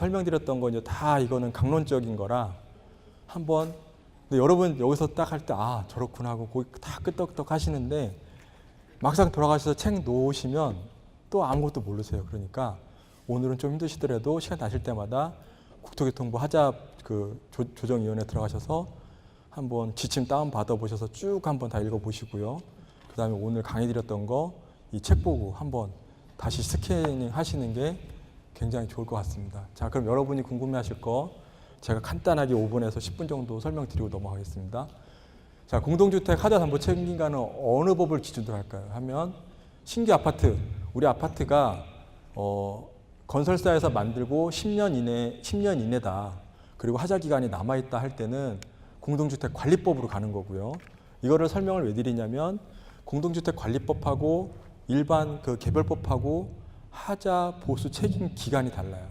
설명드렸던 건 이제 다 이거는 강론적인 거라 한번 근데 여러분 여기서 딱 할 때 아 저렇구나 하고 거기 다 끄떡끄떡 하시는데 막상 돌아가셔서 책 놓으시면 또 아무것도 모르세요. 그러니까 오늘은 좀 힘드시더라도 시간 나실 때마다 국토교통부 하자 그 조정위원회 들어가셔서 한번 지침 다운 받아 보셔서 쭉 한번 다 읽어 보시고요. 그 다음에 오늘 강의 드렸던 거 이 책 보고 한번 다시 스캐닝 하시는 게 굉장히 좋을 것 같습니다. 자, 그럼 여러분이 궁금해하실 거 제가 간단하게 5분에서 10분 정도 설명드리고 넘어가겠습니다. 자, 공동주택 하자담보 책임기간은 어느 법을 기준으로 할까요? 하면 신규 아파트, 우리 아파트가 건설사에서 만들고 10년 이내다. 그리고 하자 기간이 남아있다 할 때는 공동주택 관리법으로 가는 거고요. 이거를 설명을 왜 드리냐면 공동주택 관리법하고 일반 그 개별법하고 하자 보수 책임 기간이 달라요.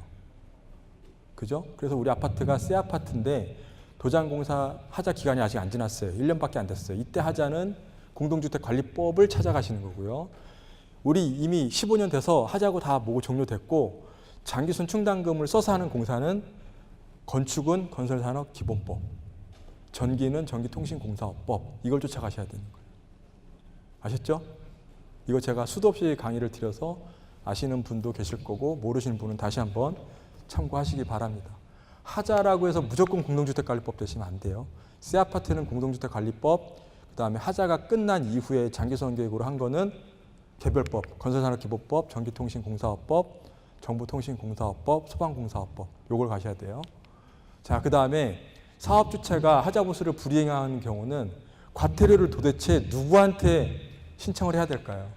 그죠? 그래서 우리 아파트가 새 아파트인데 도장공사 하자 기간이 아직 안 지났어요. 1년밖에 안 됐어요. 이때 하자는 공동주택 관리법을 찾아가시는 거고요. 우리 이미 15년 돼서 하자고 다 모고 종료됐고 장기 순충당금을 써서 하는 공사는 건축은 건설산업기본법, 전기는 전기통신공사업법 이걸 쫓아가셔야 되는 거예요. 아셨죠? 이거 제가 수도 없이 강의를 드려서 아시는 분도 계실 거고 모르시는 분은 다시 한번 참고하시기 바랍니다. 하자라고 해서 무조건 공동주택관리법 되시면 안 돼요. 새 아파트는 공동주택관리법, 그 다음에 하자가 끝난 이후에 장기소원계획으로 한 거는 개별법, 건설산업기본법, 전기통신공사업법, 정보통신공사업법, 소방공사업법 요걸 가셔야 돼요. 자, 그 다음에 사업주체가 하자보수를 불이행하는 경우는 과태료를 도대체 누구한테 신청을 해야 될까요?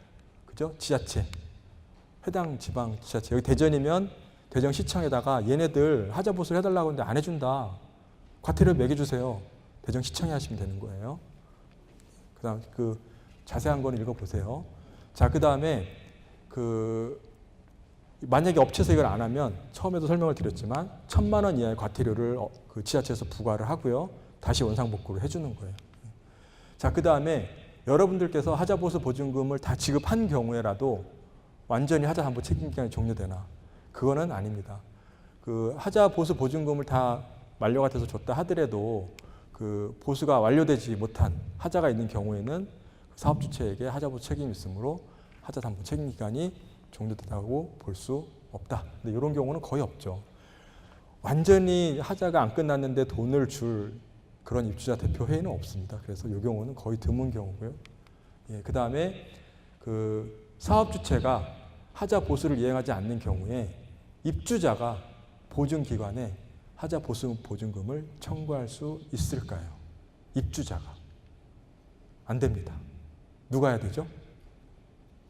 그죠? 지자체. 해당 지방 지자체. 여기 대전이면 대전시청에다가 얘네들 하자보수를 해달라고 하는데 안 해준다. 과태료 매겨주세요. 대전시청에 하시면 되는 거예요. 그 다음 그 자세한 거는 읽어보세요. 자, 그 다음에 만약에 업체에서 이걸 안 하면 처음에도 설명을 드렸지만 1,000만 원 이하의 과태료를 그 지자체에서 부과를 하고요. 다시 원상복구를 해주는 거예요. 자, 그 다음에 여러분들께서 하자보수 보증금을 다 지급한 경우에라도 완전히 하자담보 책임기간이 종료되나? 그거는 아닙니다. 그 하자보수 보증금을 다 만료가 돼서 줬다 하더라도 그 보수가 완료되지 못한 하자가 있는 경우에는 사업주체에게 하자보수 책임이 있으므로 하자담보 책임기간이 종료됐다고 볼 수 없다. 근데 이런 경우는 거의 없죠. 완전히 하자가 안 끝났는데 돈을 줄 그런 입주자 대표회의는 없습니다. 그래서 이 경우는 거의 드문 경우고요. 예, 그 다음에 그 사업주체가 하자 보수를 이행하지 않는 경우에 입주자가 보증기관에 하자 보수 보증금을 청구할 수 있을까요? 입주자가. 안 됩니다. 누가 해야 되죠?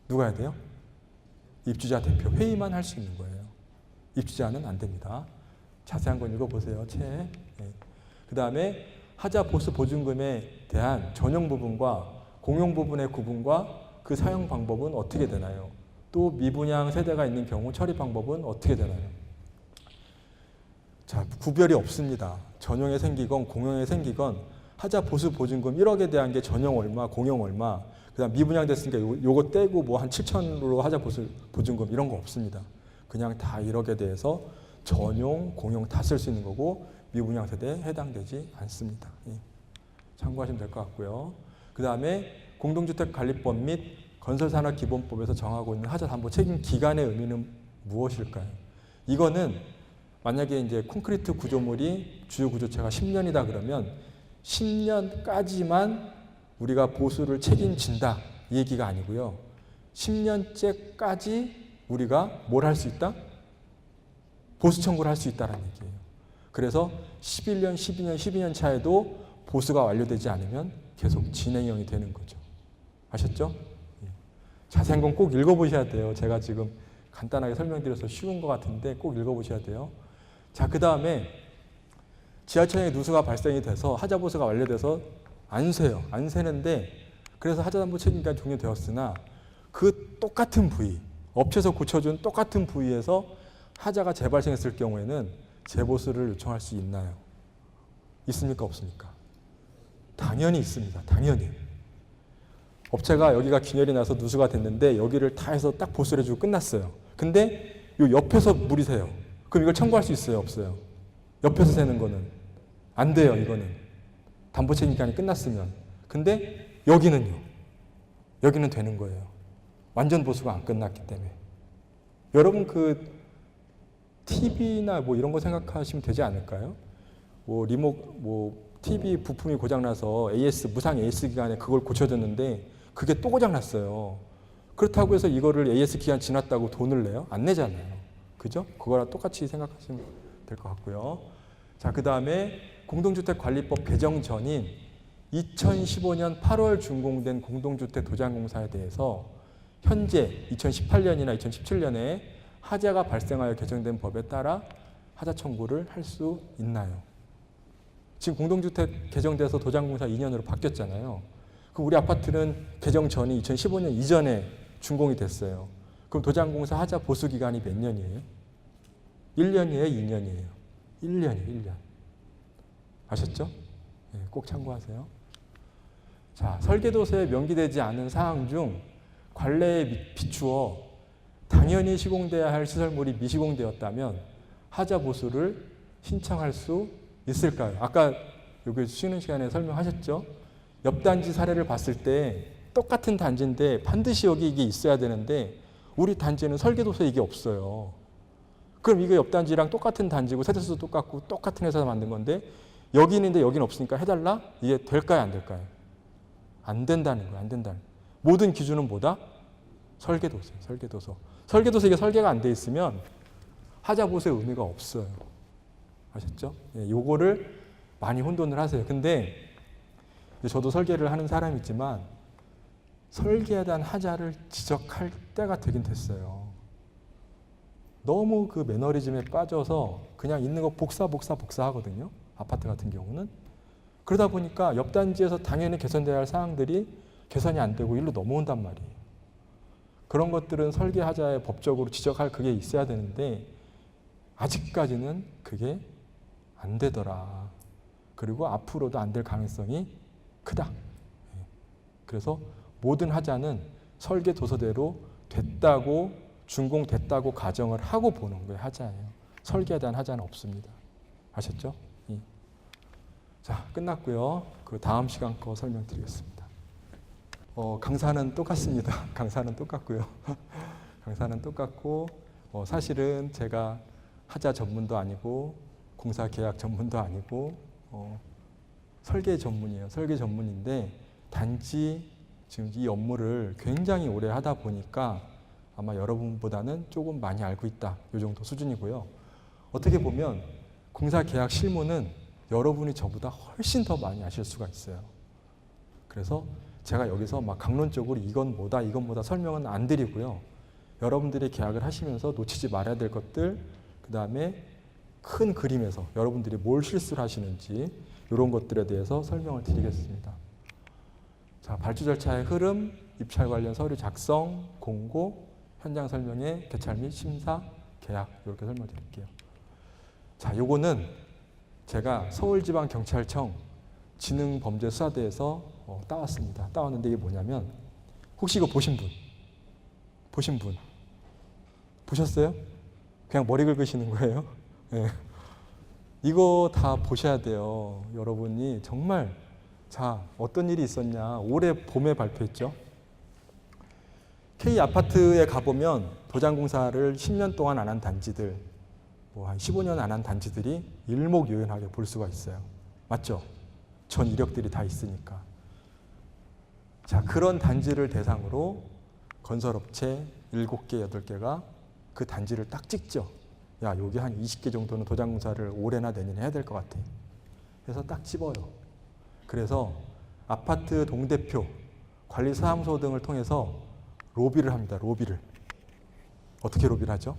누가 해야 돼요? 입주자 대표 회의만 할 수 있는 거예요. 입주자는 안 됩니다. 자세한 건 읽어보세요. 책. 네. 그 다음에 하자 보수 보증금에 대한 전용 부분과 공용 부분의 구분과 그 사용 방법은 어떻게 되나요? 또 미분양 세대가 있는 경우 처리 방법은 어떻게 되나요? 자, 구별이 없습니다. 전용에 생기건 공용에 생기건 하자 보수 보증금 1억에 대한 게 전용 얼마, 공용 얼마, 그다음 미분양 됐으니까 요거 떼고 뭐 한 7천으로 하자 보수 보증금 이런 거 없습니다. 그냥 다 1억에 대해서 전용, 공용 다 쓸 수 있는 거고 미분양 세대에 해당되지 않습니다. 예. 참고하시면 될 것 같고요. 그 다음에 공동주택관리법 및 건설산업기본법에서 정하고 있는 하자담보 책임 기간의 의미는 무엇일까요? 이거는 만약에 이제 콘크리트 구조물이 주요 구조체가 10년이다 그러면 10년까지만 우리가 보수를 책임진다 이 얘기가 아니고요. 10년째까지 우리가 뭘 할 수 있다? 보수 청구를 할 수 있다는 얘기예요. 그래서 11년, 12년, 12년 차에도 보수가 완료되지 않으면 계속 진행형이 되는 거죠. 아셨죠? 자세한 건 꼭 읽어보셔야 돼요. 제가 지금 간단하게 설명드려서 쉬운 것 같은데 꼭 읽어보셔야 돼요. 자, 그 다음에 지하철에 누수가 발생이 돼서 하자보수가 완료돼서 안 세요. 안 세는데 그래서 하자담보 책임기간이 종료되었으나 그 똑같은 부위, 업체에서 고쳐준 똑같은 부위에서 하자가 재발생했을 경우에는 재보수를 요청할 수 있나요? 있습니까? 없습니까? 당연히 있습니다. 당연히. 업체가 여기가 균열이 나서 누수가 됐는데 여기를 다 해서 딱 보수를 해주고 끝났어요. 근데 요 옆에서 물이 새요. 그럼 이걸 청구할 수 있어요? 없어요? 옆에서 세는 거는 안 돼요. 이거는 담보책임기간이 끝났으면. 근데 여기는요. 여기는 되는 거예요. 완전 보수가 안 끝났기 때문에. 여러분 그 TV나 뭐 이런 거 생각하시면 되지 않을까요? 뭐 TV 부품이 고장나서 무상 AS 기간에 그걸 고쳐줬는데 그게 또 고장났어요. 그렇다고 해서 이거를 AS 기간 지났다고 돈을 내요? 안 내잖아요. 그죠? 그거랑 똑같이 생각하시면 될 것 같고요. 자, 그 다음에 공동주택관리법 개정 전인 2015년 8월 준공된 공동주택 도장공사에 대해서 현재 2018년이나 2017년에 하자가 발생하여 개정된 법에 따라 하자 청구를 할 수 있나요? 지금 공동주택 개정돼서 도장공사 2년으로 바뀌었잖아요. 그럼 우리 아파트는 개정 전이 2015년 이전에 준공이 됐어요. 그럼 도장공사 하자 보수 기간이 몇 년이에요? 1년이에요? 2년이에요? 1년이에요. 1년. 아셨죠? 네, 꼭 참고하세요. 자, 설계도서에 명기되지 않은 사항 중 관례에 비추어 당연히 시공돼야 할 시설물이 미시공되었다면 하자 보수를 신청할 수 있을까요? 아까 여기 쉬는 시간에 설명하셨죠? 옆 단지 사례를 봤을 때 똑같은 단지인데 반드시 여기 이게 있어야 되는데 우리 단지는 설계도서에 이게 없어요. 그럼 이거 옆 단지랑 똑같은 단지고 세대수도 똑같고 똑같은 회사에서 만든 건데 여기 있는데 여기는 없으니까 해달라? 이게 될까요? 안 될까요? 안 된다는 거예요. 안 된다는 거예요. 모든 기준은 뭐다? 설계도서예요. 설계도서. 설계도서 이게 설계가 안 돼 있으면 하자 보수의 의미가 없어요. 아셨죠? 예, 요거를 많이 혼돈을 하세요. 근데 저도 설계를 하는 사람이지만 설계에 대한 하자를 지적할 때가 되긴 됐어요. 너무 그 매너리즘에 빠져서 그냥 있는 거 복사 하거든요. 아파트 같은 경우는. 그러다 보니까 옆 단지에서 당연히 개선돼야 할 사항들이 개선이 안 되고 일로 넘어온단 말이에요. 그런 것들은 설계 하자에 법적으로 지적할 그게 있어야 되는데 아직까지는 그게 안 되더라. 그리고 앞으로도 안 될 가능성이 크다. 그래서 모든 하자는 설계 도서대로 됐다고 준공됐다고 가정을 하고 보는 거예요. 하자예요. 설계에 대한 하자는 없습니다. 아셨죠? 예. 자, 끝났고요. 그 다음 시간 거 설명드리겠습니다. 강사는 똑같습니다. 강사는 똑같고요. 강사는 똑같고 사실은 제가 하자 전문도 아니고 공사 계약 전문도 아니고 설계 전문이에요. 설계 전문인데 단지 지금 이 업무를 굉장히 오래 하다 보니까 아마 여러분보다는 조금 많이 알고 있다. 이 정도 수준이고요. 어떻게 보면 공사 계약 실무는 여러분이 저보다 훨씬 더 많이 아실 수가 있어요. 그래서 제가 여기서 막 강론적으로 이건 뭐다 설명은 안 드리고요. 여러분들이 계약을 하시면서 놓치지 말아야 될 것들, 그 다음에 큰 그림에서 여러분들이 뭘 실수를 하시는지 이런 것들에 대해서 설명을 드리겠습니다. 자, 발주 절차의 흐름, 입찰 관련 서류 작성, 공고, 현장 설명회, 개찰 및 심사, 계약 이렇게 설명드릴게요. 자, 요거는 제가 서울지방경찰청 지능범죄수사대에서 따왔습니다. 따왔는데 이게 뭐냐면 혹시 이거 보신 분? 보셨어요? 그냥 머리 긁으시는 거예요? 네. 이거 다 보셔야 돼요. 여러분이 정말 자, 어떤 일이 있었냐. 올해 봄에 발표했죠. K아파트에 가보면 도장공사를 10년 동안 안 한 단지들, 뭐 한 15년 안 한 단지들이 일목요연하게 볼 수가 있어요. 맞죠? 전 이력들이 다 있으니까. 자, 그런 단지를 대상으로 건설업체 7개, 8개가 그 단지를 딱 찍죠. 야, 여기 한 20개 정도는 도장공사를 올해나 내년에 해야 될 것 같아. 그래서 딱 집어요. 그래서 아파트 동대표, 관리사무소 등을 통해서 로비를 합니다. 로비를. 어떻게 로비를 하죠?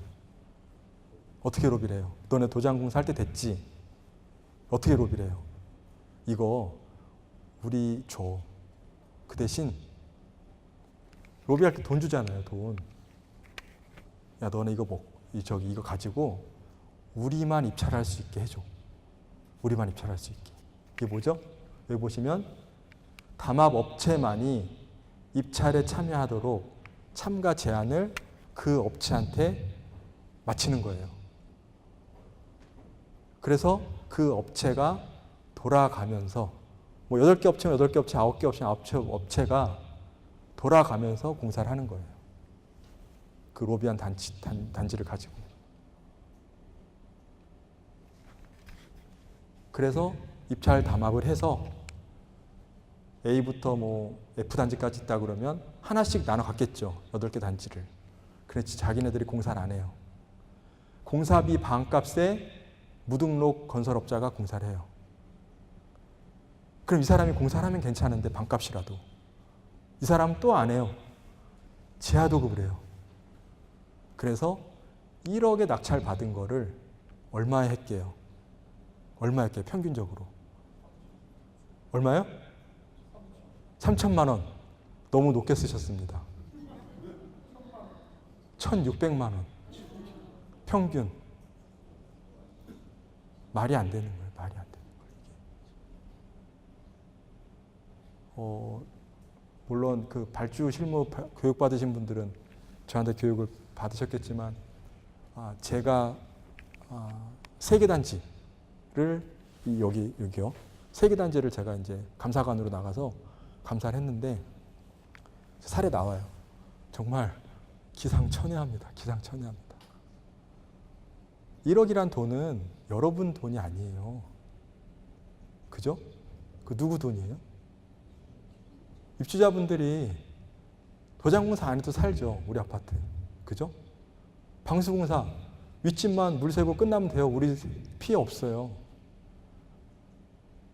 어떻게 로비를 해요? 너네 도장공사 할 때 됐지? 어떻게 로비를 해요? 이거 우리 줘. 그 대신 로비할 때 돈 주잖아요. 돈. 야, 너네 이거 이거 가지고 우리만 입찰할 수 있게 해줘. 우리만 입찰할 수 있게. 이게 뭐죠? 여기 보시면 담합업체만이 입찰에 참여하도록 참가 제안을 그 업체한테 마치는 거예요. 그래서 그 업체가 돌아가면서 뭐 8개 업체면 8개 업체, 9개 업체면 9개 업체가 돌아가면서 공사를 하는 거예요. 그 로비한 단지를 가지고. 그래서 입찰 담합을 해서 A부터 뭐 F단지까지 있다 그러면 하나씩 나눠 갖겠죠. 8개 단지를. 그렇지 자기네들이 공사를 안 해요. 공사비 반값에 무등록 건설업자가 공사를 해요. 그럼 이 사람이 공사를 하면 괜찮은데 반값이라도 이 사람은 또 안 해요. 제하도급을 해요. 그래서 1억에 낙찰 받은 거를 얼마에 했게요? 얼마에 했게요? 평균적으로. 얼마요? 3천만 원. 너무 높게 쓰셨습니다. 1,600만 원. 평균. 말이 안 되는 거예요. 말이 안 되는 거예요. 물론 그 발주 실무 교육 받으신 분들은 저한테 교육을 받으셨겠지만 제가 3개 단지를 여기요. 3개 단지를 제가 이제 감사관으로 나가서 감사를 했는데 사례 나와요. 정말 기상천외합니다. 기상천외합니다. 1억이란 돈은 여러분 돈이 아니에요. 그죠? 그 누구 돈이에요? 입주자분들이 도장공사 안 해도 살죠. 우리 아파트. 그죠? 방수공사 윗집만 물 새고 끝나면 돼요. 우리 피해 없어요.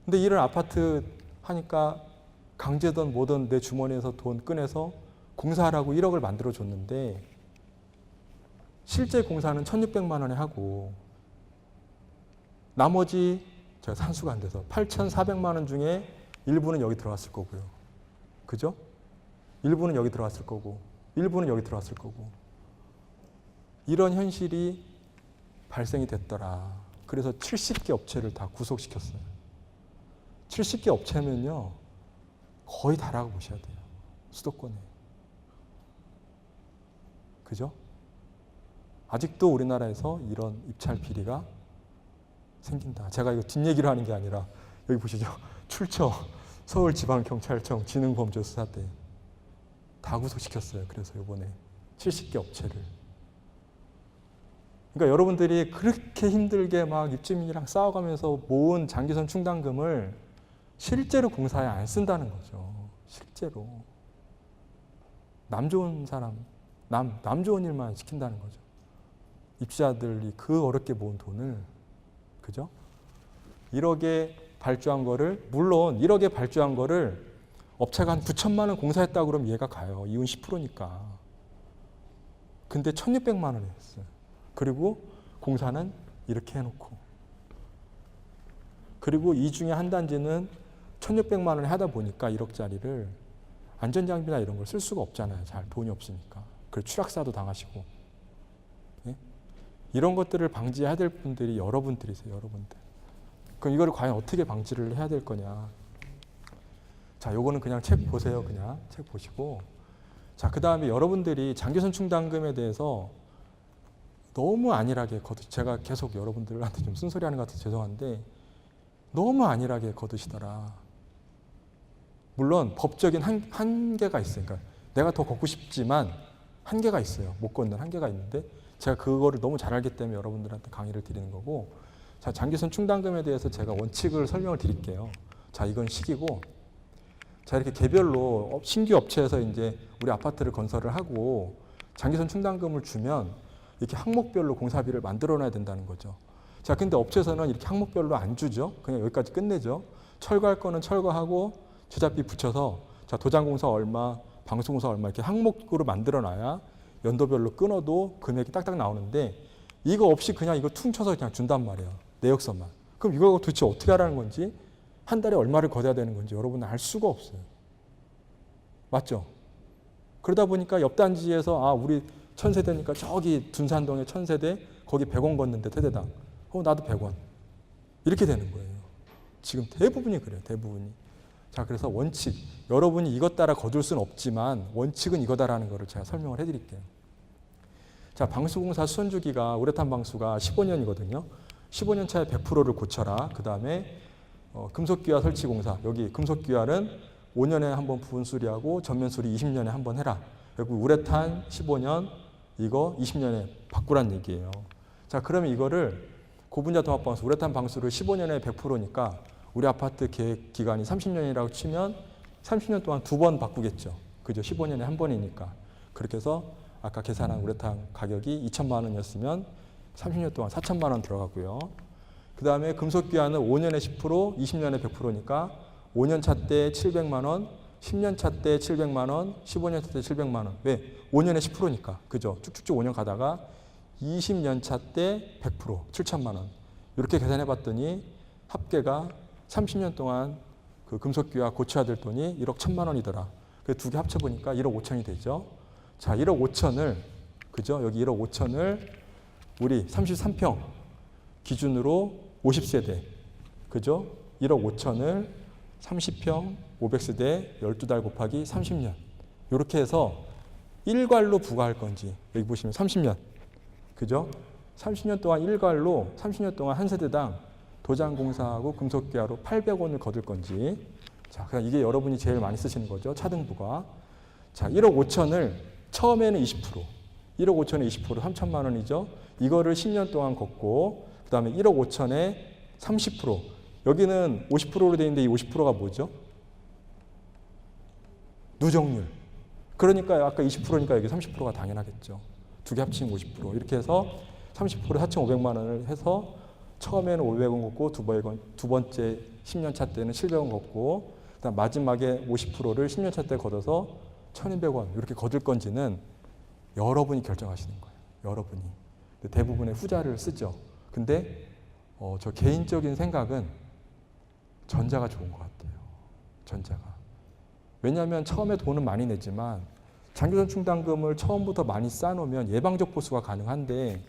근데 이런 아파트 하니까 강제든 뭐든 내 주머니에서 돈 꺼내서 공사하라고 1억을 만들어줬는데 실제 공사는 1,600만 원에 하고 나머지 제가 산수가 안 돼서 8,400만 원 중에 일부는 여기 들어갔을 거고요. 그죠? 일부는 여기 들어갔을 거고 일부는 여기 들어갔을 거고 이런 현실이 발생이 됐더라. 그래서 70개 업체를 다 구속시켰어요. 70개 업체면요. 거의 다라고 보셔야 돼요. 수도권에. 그죠? 아직도 우리나라에서 이런 입찰 비리가 생긴다. 제가 이거 뒷얘기를 하는 게 아니라 여기 보시죠. 출처 서울지방경찰청 지능범죄수사 때 다 구속시켰어요. 그래서 이번에 70개 업체를. 그러니까 여러분들이 그렇게 힘들게 막 입주민이랑 싸워가면서 모은 장기선 충당금을 실제로 공사에 안 쓴다는 거죠. 실제로. 남 좋은 사람, 남 좋은 일만 시킨다는 거죠. 입주자들이 그 어렵게 모은 돈을, 그죠? 1억에 발주한 거를, 물론 1억에 발주한 거를 업체가 한 9천만 원 공사했다고 그러면 이해가 가요. 이윤 10%니까. 근데 1,600만 원에 했어요. 그리고 공사는 이렇게 해놓고. 그리고 이 중에 한 단지는 1,600만 원에 하다 보니까 1억짜리를 안전장비나 이런 걸 쓸 수가 없잖아요. 잘 돈이 없으니까. 그리고 추락사도 당하시고. 예? 이런 것들을 방지해야 될 분들이 여러분들이세요. 여러분들. 그럼 이거를 과연 어떻게 방지를 해야 될 거냐. 자, 요거는 그냥 책 보세요. 그냥 책 보시고. 자, 그 다음에 여러분들이 장기선 충당금에 대해서 너무 안일하게 제가 계속 여러분들한테 좀 쓴소리 하는 것 같아서 죄송한데 너무 안일하게 거두시더라. 물론 법적인 한계가 있어요. 그러니까 내가 더 걷고 싶지만 한계가 있어요. 못 걷는 한계가 있는데 제가 그거를 너무 잘 알기 때문에 여러분들한테 강의를 드리는 거고. 자, 장기선 충당금에 대해서 제가 원칙을 설명을 드릴게요. 자, 이건 식이고. 자, 이렇게 개별로 신규 업체에서 이제 우리 아파트를 건설을 하고 장기선 충당금을 주면 이렇게 항목별로 공사비를 만들어놔야 된다는 거죠. 자, 근데 업체에서는 이렇게 항목별로 안 주죠. 그냥 여기까지 끝내죠. 철거할 거는 철거하고 제작비 붙여서 자, 도장공사 얼마, 방수공사 얼마 이렇게 항목으로 만들어놔야 연도별로 끊어도 금액이 딱딱 나오는데 이거 없이 그냥 이거 퉁쳐서 그냥 준단 말이에요. 내역서만. 그럼 이거 도대체 어떻게 하라는 건지 한 달에 얼마를 걷어야 되는 건지 여러분은 알 수가 없어요. 맞죠? 그러다 보니까 옆 단지에서 우리 1,000세대니까 저기 둔산동에 1,000세대 거기 100원 걷는데 세대당. 나도 100원. 이렇게 되는 거예요. 지금 대부분이 그래요. 대부분이. 자, 그래서 원칙. 여러분이 이것 따라 거둘 수는 없지만 원칙은 이거다라는 거를 제가 설명을 해드릴게요. 자, 방수공사 수선주기가 우레탄 방수가 15년이거든요. 15년 차에 100%를 고쳐라. 그 다음에 금속기화 설치공사, 여기 금속기화는 5년에 한 번 부분 수리하고 전면 수리 20년에 한 번 해라. 그리고 우레탄 15년, 이거 20년에 바꾸란 얘기예요. 자, 그러면 이거를 고분자 통합 방수, 우레탄 방수를 15년에 100%니까 우리 아파트 계획 기간이 30년이라고 치면 30년 동안 2번 바꾸겠죠. 그죠? 15년에 한 번이니까. 그렇게 해서 아까 계산한 우레탄 가격이 2천만 원이었으면 30년 동안 4천만 원 들어가고요. 그 다음에 금속기화는 5년에 10%, 20년에 100%니까 5년 차 때 700만 원, 10년 차 때 700만 원, 15년 차 때 700만 원. 왜? 5년에 10%니까. 그죠? 쭉쭉쭉 5년 가다가 20년 차 때 100%, 7천만 원. 이렇게 계산해 봤더니 합계가 30년 동안 그 금속기화 고쳐야 될 돈이 1억 1천만 원이더라. 그 두 개 합쳐보니까 1억 5천이 되죠. 자, 1억 5천을, 그죠? 여기 1억 5천을 우리 33평 기준으로 50세대, 그죠? 1억 5천을 30평 500세대 12달 곱하기 30년. 이렇게 해서 일괄로 부과할 건지, 여기 보시면 30년, 그죠? 30년 동안 일괄로 30년 동안 한 세대당 도장공사하고 금속기화로 800원을 거둘 건지. 자, 그냥 이게 여러분이 제일 많이 쓰시는 거죠. 차등부가. 자, 1억 5천을 처음에는 20%, 1억 5천에 20% 3천만 원이죠. 이거를 10년 동안 걷고, 그 다음에 1억 5천에 30%. 여기는 50%로 되어 있는데 이 50%가 뭐죠? 누적률. 그러니까 아까 20%니까 여기 30%가 당연하겠죠. 두 개 합치면 50%. 이렇게 해서 30%에 4,500만 원을 해서 처음에는 500원 걷고 두 번째 10년 차 때는 700원 걷고, 그다음 마지막에 50%를 10년 차 때 걷어서 1,200원 이렇게 거둘 건지는 여러분이 결정하시는 거예요. 여러분이. 대부분의 후자를 쓰죠. 근데 저 개인적인 생각은 전자가 좋은 것 같아요. 전자가. 왜냐하면 처음에 돈은 많이 내지만 장기전 충당금을 처음부터 많이 쌓아놓으면 예방적 보수가 가능한데,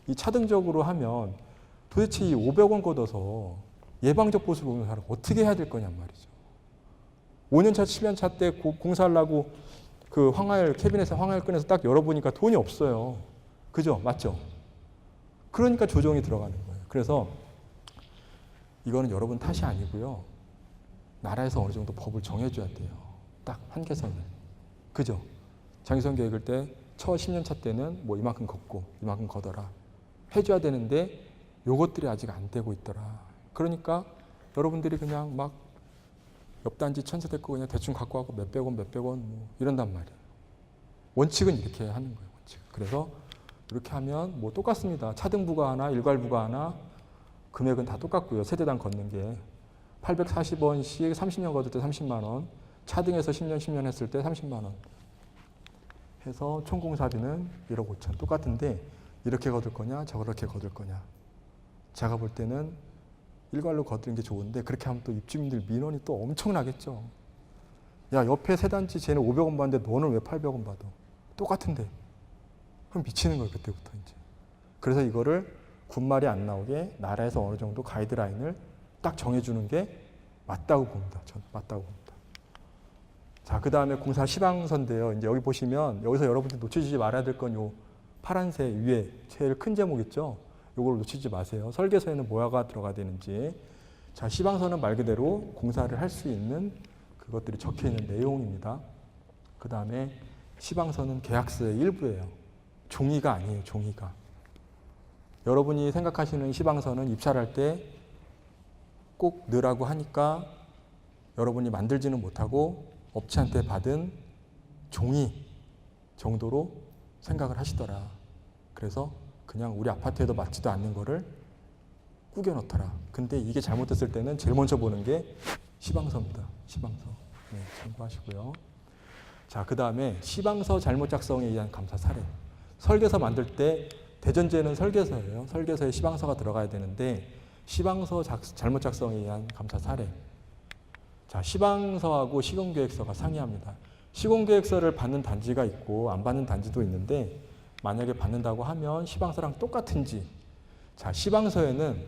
이 차등적으로 하면 도대체 이 500원 걷어서 예방적 보수를 보는 사람 어떻게 해야 될 거냔 말이죠. 5년차, 7년차 때 공사하려고 그 캐비넷에 황화열 꺼내서 딱 열어보니까 돈이 없어요. 그죠? 맞죠? 그러니까 조정이 들어가는 거예요. 그래서 이거는 여러분 탓이 아니고요. 나라에서 어느 정도 법을 정해줘야 돼요. 딱 한계선을. 그죠? 장기선 계획을 때 첫 10년차 때는 뭐 이만큼 걷고 이만큼 걷어라. 해줘야 되는데 요것들이 아직 안 되고 있더라. 그러니까 여러분들이 그냥 막 옆단지 천세대 거 그냥 대충 갖고 가고 몇백 원 뭐 이런단 말이에요. 원칙은 이렇게 하는 거예요. 원칙. 그래서 이렇게 하면 뭐 똑같습니다. 차등부가 하나, 일괄부가 하나, 금액은 다 똑같고요. 세대당 걷는 게 840원씩 30년 걷을 때 30만 원, 차등해서 10년 했을 때 30만 원 해서 총공사비는 1억 5천 똑같은데 이렇게 거둘 거냐, 저렇게 거둘 거냐. 제가 볼 때는 일괄로 거두는 게 좋은데 그렇게 하면 또 입주민들 민원이 또 엄청나겠죠. 야, 옆에 세 단지 쟤는 500원 받는데 너는 왜 800원 받아? 똑같은데. 그럼 미치는 거예요, 그때부터 이제. 그래서 이거를 군말이 안 나오게 나라에서 어느 정도 가이드라인을 딱 정해주는 게 맞다고 봅니다. 전 맞다고 봅니다. 자, 그 다음에 공사 시방서인데요. 이제 여기 보시면 여기서 여러분들 놓치지 말아야 될 건 요 파란색 위에 제일 큰 제목 있죠. 요걸 놓치지 마세요. 설계서에는 뭐가 들어가야 되는지. 자, 시방서는 말 그대로 공사를 할 수 있는 그것들이 적혀 있는 내용입니다. 그 다음에 시방서는 계약서의 일부예요. 종이가 아니에요, 종이가. 여러분이 생각하시는 시방서는 입찰할 때 꼭 넣으라고 하니까 여러분이 만들지는 못하고 업체한테 받은 종이 정도로 생각을 하시더라. 그래서 그냥 우리 아파트에도 맞지도 않는 거를 꾸겨 놓더라. 근데 이게 잘못됐을 때는 제일 먼저 보는 게 시방서입니다. 시방서. 네, 참고하시고요. 자, 그 다음에 시방서 잘못 작성에 의한 감사 사례. 설계서 만들 때 대전제는 설계서예요. 설계서에 시방서가 들어가야 되는데 시방서 잘못 작성에 의한 감사 사례. 자, 시방서하고 시공계획서가 상이합니다. 시공계획서를 받는 단지가 있고 안 받는 단지도 있는데 만약에 받는다고 하면 시방서랑 똑같은지. 자, 시방서에는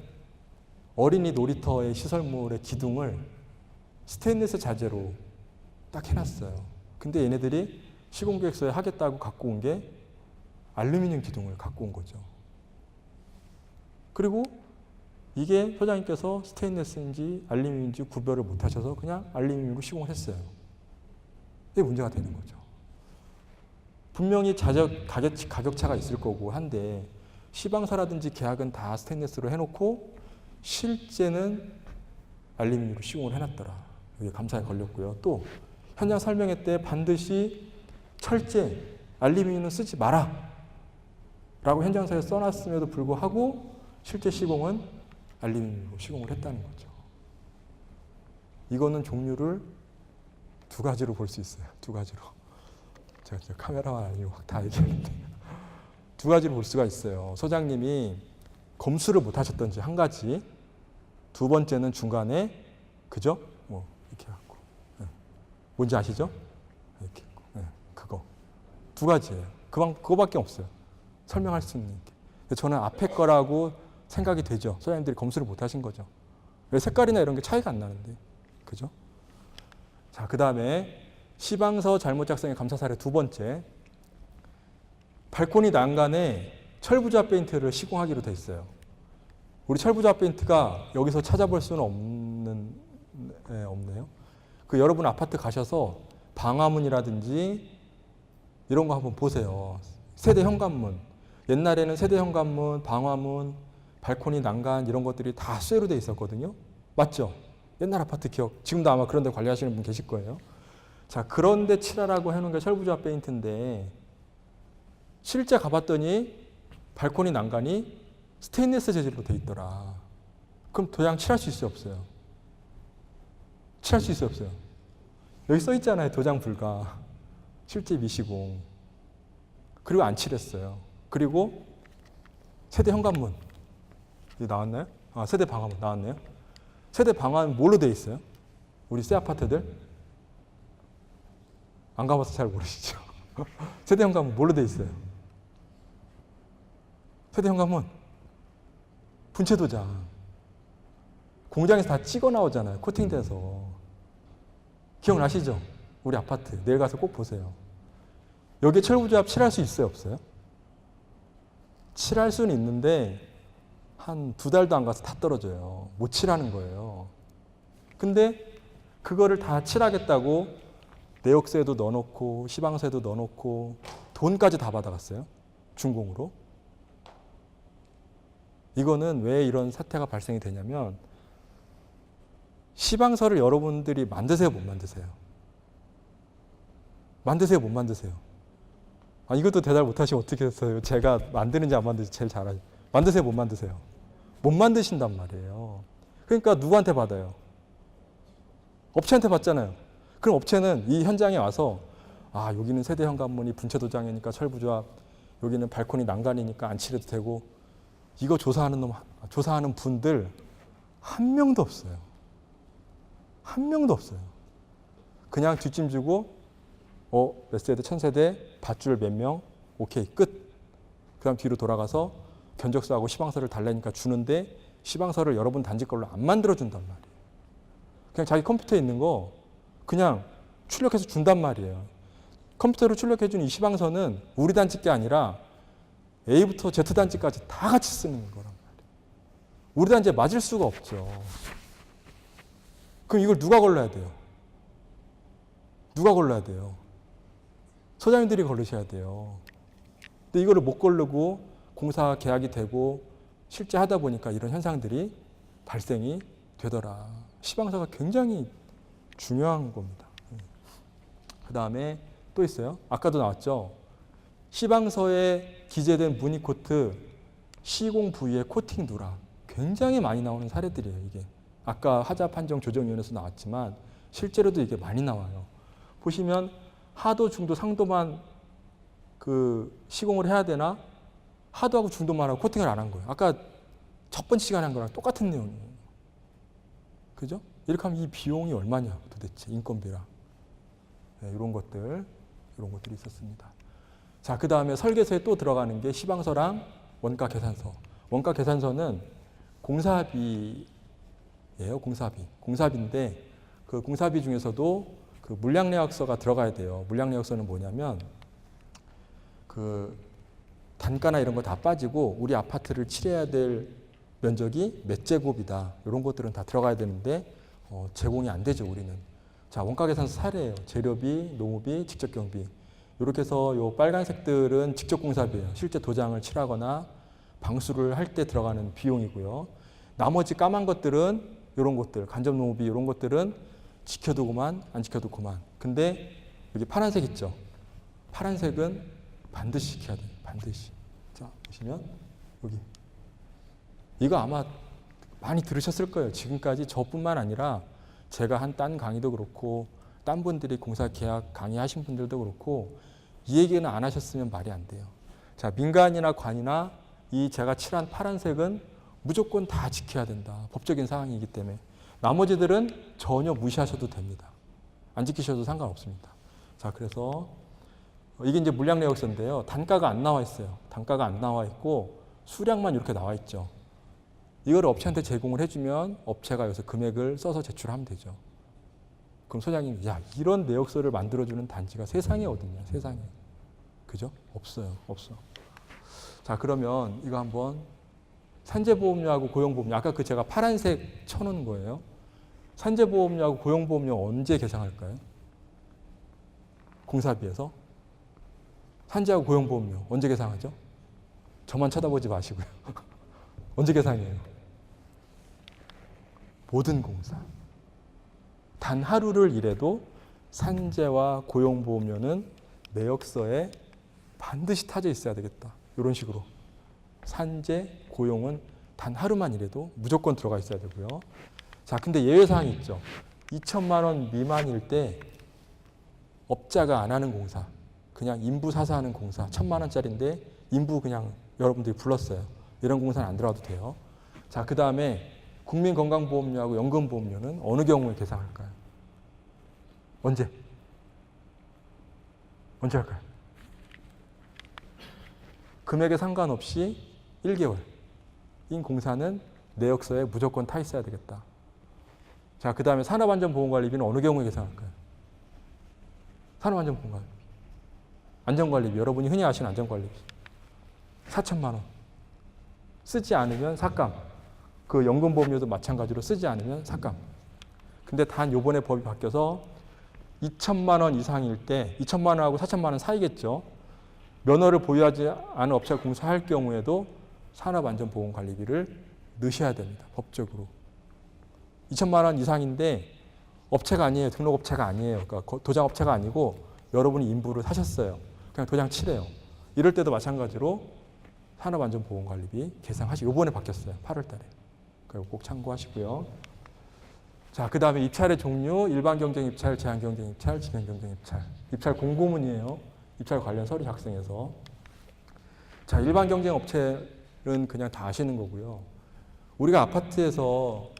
어린이 놀이터의 시설물의 기둥을 스테인리스 자재로 딱 해놨어요. 근데 얘네들이 시공계획서에 하겠다고 갖고 온 게 알루미늄 기둥을 갖고 온 거죠. 그리고 이게 소장님께서 스테인레스인지 알루미늄인지 구별을 못 하셔서 그냥 알루미늄으로 시공을 했어요. 이게 문제가 되는 거죠. 분명히 가격차가 있을 거고 한데 시방사라든지 계약은 다 스테인레스로 해놓고 실제는 알루미늄으로 시공을 해놨더라. 이게 감사에 걸렸고요. 또 현장 설명회 때 반드시 철제, 알루미늄은 쓰지 마라 라고 현장서에 써놨음에도 불구하고 실제 시공은 알루미늄으로 시공을 했다는 거죠. 이거는 종류를 두 가지로 볼 수 있어요. 두 가지로. 제가 카메라만 아니고 다 얘기했는데 두 가지로 볼 수가 있어요. 소장님이 검수를 못 하셨던지 한 가지, 두 번째는 중간에 그죠? 뭐 이렇게 갖고 뭔지 아시죠? 이렇게 있고 그거 두 가지예요. 그거밖에 없어요. 설명할 수 있는 게. 저는 앞에 거라고 생각이 되죠. 소장님들이 검수를 못 하신 거죠. 왜 색깔이나 이런 게 차이가 안 나는데, 그죠? 자, 그 다음에 시방서 잘못 작성의 감사 사례 두 번째. 발코니 난간에 철부조합 페인트를 시공하기로 돼 있어요. 우리 철부조합 페인트가 여기서 찾아볼 수는 없네요. 그 여러분 아파트 가셔서 방화문이라든지 이런 거 한번 보세요. 세대 현관문. 옛날에는 세대 현관문, 방화문, 발코니 난간 이런 것들이 다 쇠로 돼 있었거든요. 맞죠? 옛날 아파트 기억. 지금도 아마 그런 데 관리하시는 분 계실 거예요. 자, 그런데 칠하라고 해놓은 게 철부조합 페인트인데 실제 가봤더니 발코니 난간이 스테인리스 재질로 돼 있더라. 그럼 도장 칠할 수 있어요, 없어요? 칠할 수 있어요, 없어요? 여기 써 있잖아요, 도장 불가. 실제 미시공. 그리고 안 칠했어요. 그리고 세대 현관문. 이게 나왔나요? 아, 세대 방화문 나왔네요. 세대 방화문 뭘로 돼 있어요? 우리 새 아파트들? 안 가봐서 잘 모르시죠? 세대 현관문 뭘로 돼 있어요? 세대 현관문 분체 도장. 공장에서 다 찍어 나오잖아요. 코팅돼서. 기억나시죠? 우리 아파트. 내일 가서 꼭 보세요. 여기에 철부조합 칠할 수 있어요, 없어요? 칠할 수는 있는데 한 2달도 안 가서 다 떨어져요. 못 칠하는 거예요. 근데 그거를 다 칠하겠다고 내역서에도 넣어놓고 시방서에도 넣어놓고 돈까지 다 받아갔어요. 준공으로. 이거는 왜 이런 사태가 발생이 되냐면 시방서를 여러분들이 만드세요, 못 만드세요? 만드세요, 못 만드세요? 아, 이것도 대답 못하시면 어떻게 했어요? 제가 만드는지 안 만드는지 제일 잘 알아요. 만드세요, 못 만드세요? 못 만드신단 말이에요. 그러니까 누구한테 받아요? 업체한테 받잖아요. 그럼 업체는 이 현장에 와서 아, 여기는 세대 현관문이 분체 도장이니까 철부조합, 여기는 발코니 난간이니까 안 칠해도 되고 이거 조사하는 분들 한 명도 없어요. 한 명도 없어요. 그냥 뒷짐 주고 몇 세대, 1000세대, 밧줄 몇 명, 오케이, 끝. 그 다음 뒤로 돌아가서 견적서하고 시방서를 달라니까 주는데 시방서를 여러분 단지 걸로 안 만들어준단 말이에요. 그냥 자기 컴퓨터에 있는 거 그냥 출력해서 준단 말이에요. 컴퓨터로 출력해준 이 시방서는 우리 단지 게 아니라 A부터 Z 단지까지 다 같이 쓰는 거란 말이에요. 우리 단지에 맞을 수가 없죠. 그럼 이걸 누가 걸러야 돼요? 누가 걸러야 돼요? 소장님들이 걸르셔야 돼요. 근데 이거를 못 걸르고 공사 계약이 되고 실제 하다 보니까 이런 현상들이 발생이 되더라. 시방서가 굉장히 중요한 겁니다. 그 다음에 또 있어요. 아까도 나왔죠. 시방서에 기재된 무늬코트 시공 부위에 코팅 누락. 굉장히 많이 나오는 사례들이에요. 이게 아까 하자 판정 조정위원회에서 나왔지만 실제로도 이게 많이 나와요. 보시면 하도, 중도, 상도만 그 시공을 해야 되나? 하도하고 중도만 하고 코팅을 안 한 거예요. 아까 첫 번째 시간에 한 거랑 똑같은 내용이에요. 그죠? 이렇게 하면 이 비용이 얼마냐 도대체 인건비랑. 네, 이런 것들이 있었습니다. 자, 그 다음에 설계서에 또 들어가는 게 시방서랑 원가 계산서. 원가 계산서는 공사비예요, 공사비. 공사비인데 그 공사비 중에서도 그 물량내역서가 들어가야 돼요. 물량내역서는 뭐냐면 그 단가나 이런 거 다 빠지고 우리 아파트를 칠해야 될 면적이 몇 제곱이다. 이런 것들은 다 들어가야 되는데 제공이 안 되죠, 우리는. 자, 원가 계산서 사례예요. 재료비, 노무비, 직접 경비. 이렇게 해서 요 빨간색들은 직접 공사비예요. 실제 도장을 칠하거나 방수를 할 때 들어가는 비용이고요. 나머지 까만 것들은 이런 것들, 간접 노무비 이런 것들은 지켜두고만 안 지켜두고만. 근데 여기 파란색 있죠? 파란색은 반드시 지켜야 돼요. 반드시. 자, 보시면 여기. 이거 아마 많이 들으셨을 거예요. 지금까지 저뿐만 아니라 제가 한 딴 강의도 그렇고 딴 분들이 공사 계약 강의하신 분들도 그렇고 이 얘기는 안 하셨으면 말이 안 돼요. 자, 민간이나 관이나 이 제가 칠한 파란색은 무조건 다 지켜야 된다. 법적인 사항이기 때문에. 나머지들은 전혀 무시하셔도 됩니다. 안 지키셔도 상관없습니다. 자, 그래서 이게 이제 물량 내역서인데요. 단가가 안 나와 있어요. 단가가 안 나와 있고 수량만 이렇게 나와 있죠. 이걸 업체한테 제공을 해주면 업체가 여기서 금액을 써서 제출하면 되죠. 그럼 소장님, 야, 이런 내역서를 만들어주는 단지가 세상에 어딨냐, 세상에. 그죠? 없어요. 없어. 자, 그러면 이거 한번 산재보험료하고 고용보험료, 아까 그 제가 파란색 쳐놓은 거예요. 산재보험료하고 고용보험료 언제 계상할까요? 공사비에서. 산재하고 고용보험료 언제 계상하죠? 저만 쳐다보지 마시고요. 언제 계상해요? 모든 공사. 단 하루를 일해도 산재와 고용보험료는 내역서에 반드시 타져 있어야 되겠다. 이런 식으로. 산재, 고용은 단 하루만 일해도 무조건 들어가 있어야 되고요. 자, 근데 예외사항이 있죠. 2천만 원 미만일 때 업자가 안 하는 공사, 그냥 인부 사사하는 공사, 1,000만 원짜리인데 인부 그냥 여러분들이 불렀어요. 이런 공사는 안 들어가도 돼요. 자, 그 다음에 국민건강보험료하고 연금보험료는 어느 경우에 계상할까요? 언제? 언제 할까요? 금액에 상관없이 1개월인 공사는 내역서에 무조건 타 있어야 되겠다. 자, 그 다음에 산업안전보험관리비는 어느 경우에 계상할까요? 산업안전보험관리비. 안전관리비, 여러분이 흔히 아시는 안전관리비. 4천만 원. 쓰지 않으면 삭감. 그 연금보험료도 마찬가지로 쓰지 않으면 삭감. 근데 단 요번에 법이 바뀌어서 2천만 원 이상일 때 2천만 원하고 4천만 원 사이겠죠. 면허를 보유하지 않은 업체가 공사할 경우에도 산업안전보험관리비를 넣으셔야 됩니다. 법적으로. 2천만 원 이상인데 업체가 아니에요. 등록업체가 아니에요. 그러니까 도장업체가 아니고 여러분이 인부를 사셨어요. 그냥 도장 칠해요. 이럴 때도 마찬가지로 산업안전보험관리비 계상하시고 이번에 바뀌었어요. 8월 달에. 그러니까 꼭 참고하시고요. 자, 그 다음에 입찰의 종류, 일반경쟁입찰, 제한경쟁입찰, 직영경쟁입찰. 입찰 공고문이에요. 입찰 관련 서류 작성해서. 자, 일반경쟁업체는 그냥 다 아시는 거고요. 우리가 아파트에서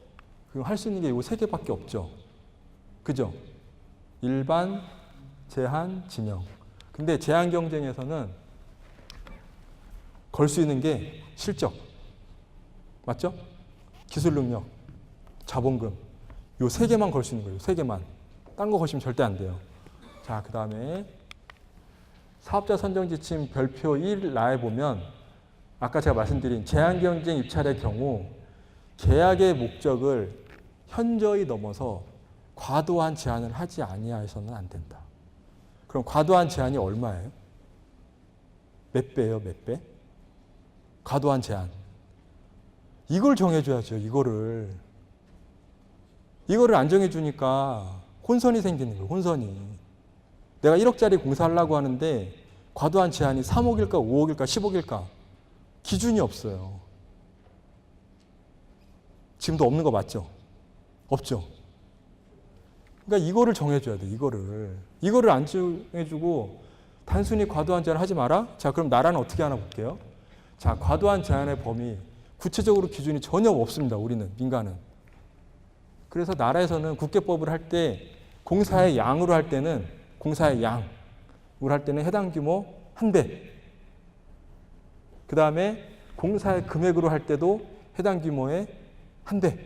할 수 있는 게 이 세 개밖에 없죠. 그죠? 일반, 제한, 진영. 근데 제한경쟁에서는 걸 수 있는 게 실적. 맞죠? 기술 능력, 자본금. 요 세 개만 걸 수 있는 거예요. 세 개만. 딴 거 거시면 절대 안 돼요. 자, 그 다음에 사업자 선정 지침 별표 1라에 보면 아까 제가 말씀드린 제한경쟁 입찰의 경우 계약의 목적을 현저히 넘어서 과도한 제한을 하지 아니하여서는 안 된다. 그럼 과도한 제한이 얼마예요? 몇 배예요? 몇 배? 과도한 제한. 이걸 정해줘야죠. 이거를 안 정해주니까 혼선이 생기는 거예요. 혼선이. 내가 1억짜리 공사하려고 하는데 과도한 제한이 3억일까 5억일까 10억일까 기준이 없어요. 지금도 없는 거 맞죠? 없죠? 그러니까 이거를 정해줘야 돼. 이거를 안 정해주고 단순히 과도한 제한을 하지 마라? 자, 그럼 나라는 어떻게 하나 볼게요. 자, 과도한 제한의 범위 구체적으로 기준이 전혀 없습니다. 우리는 민간은. 그래서 나라에서는 국계법을 할 때 공사의 양으로 할 때는 공사의 양으로 할 때는 해당 규모 1배. 그 다음에 공사의 금액으로 할 때도 해당 규모의 1배.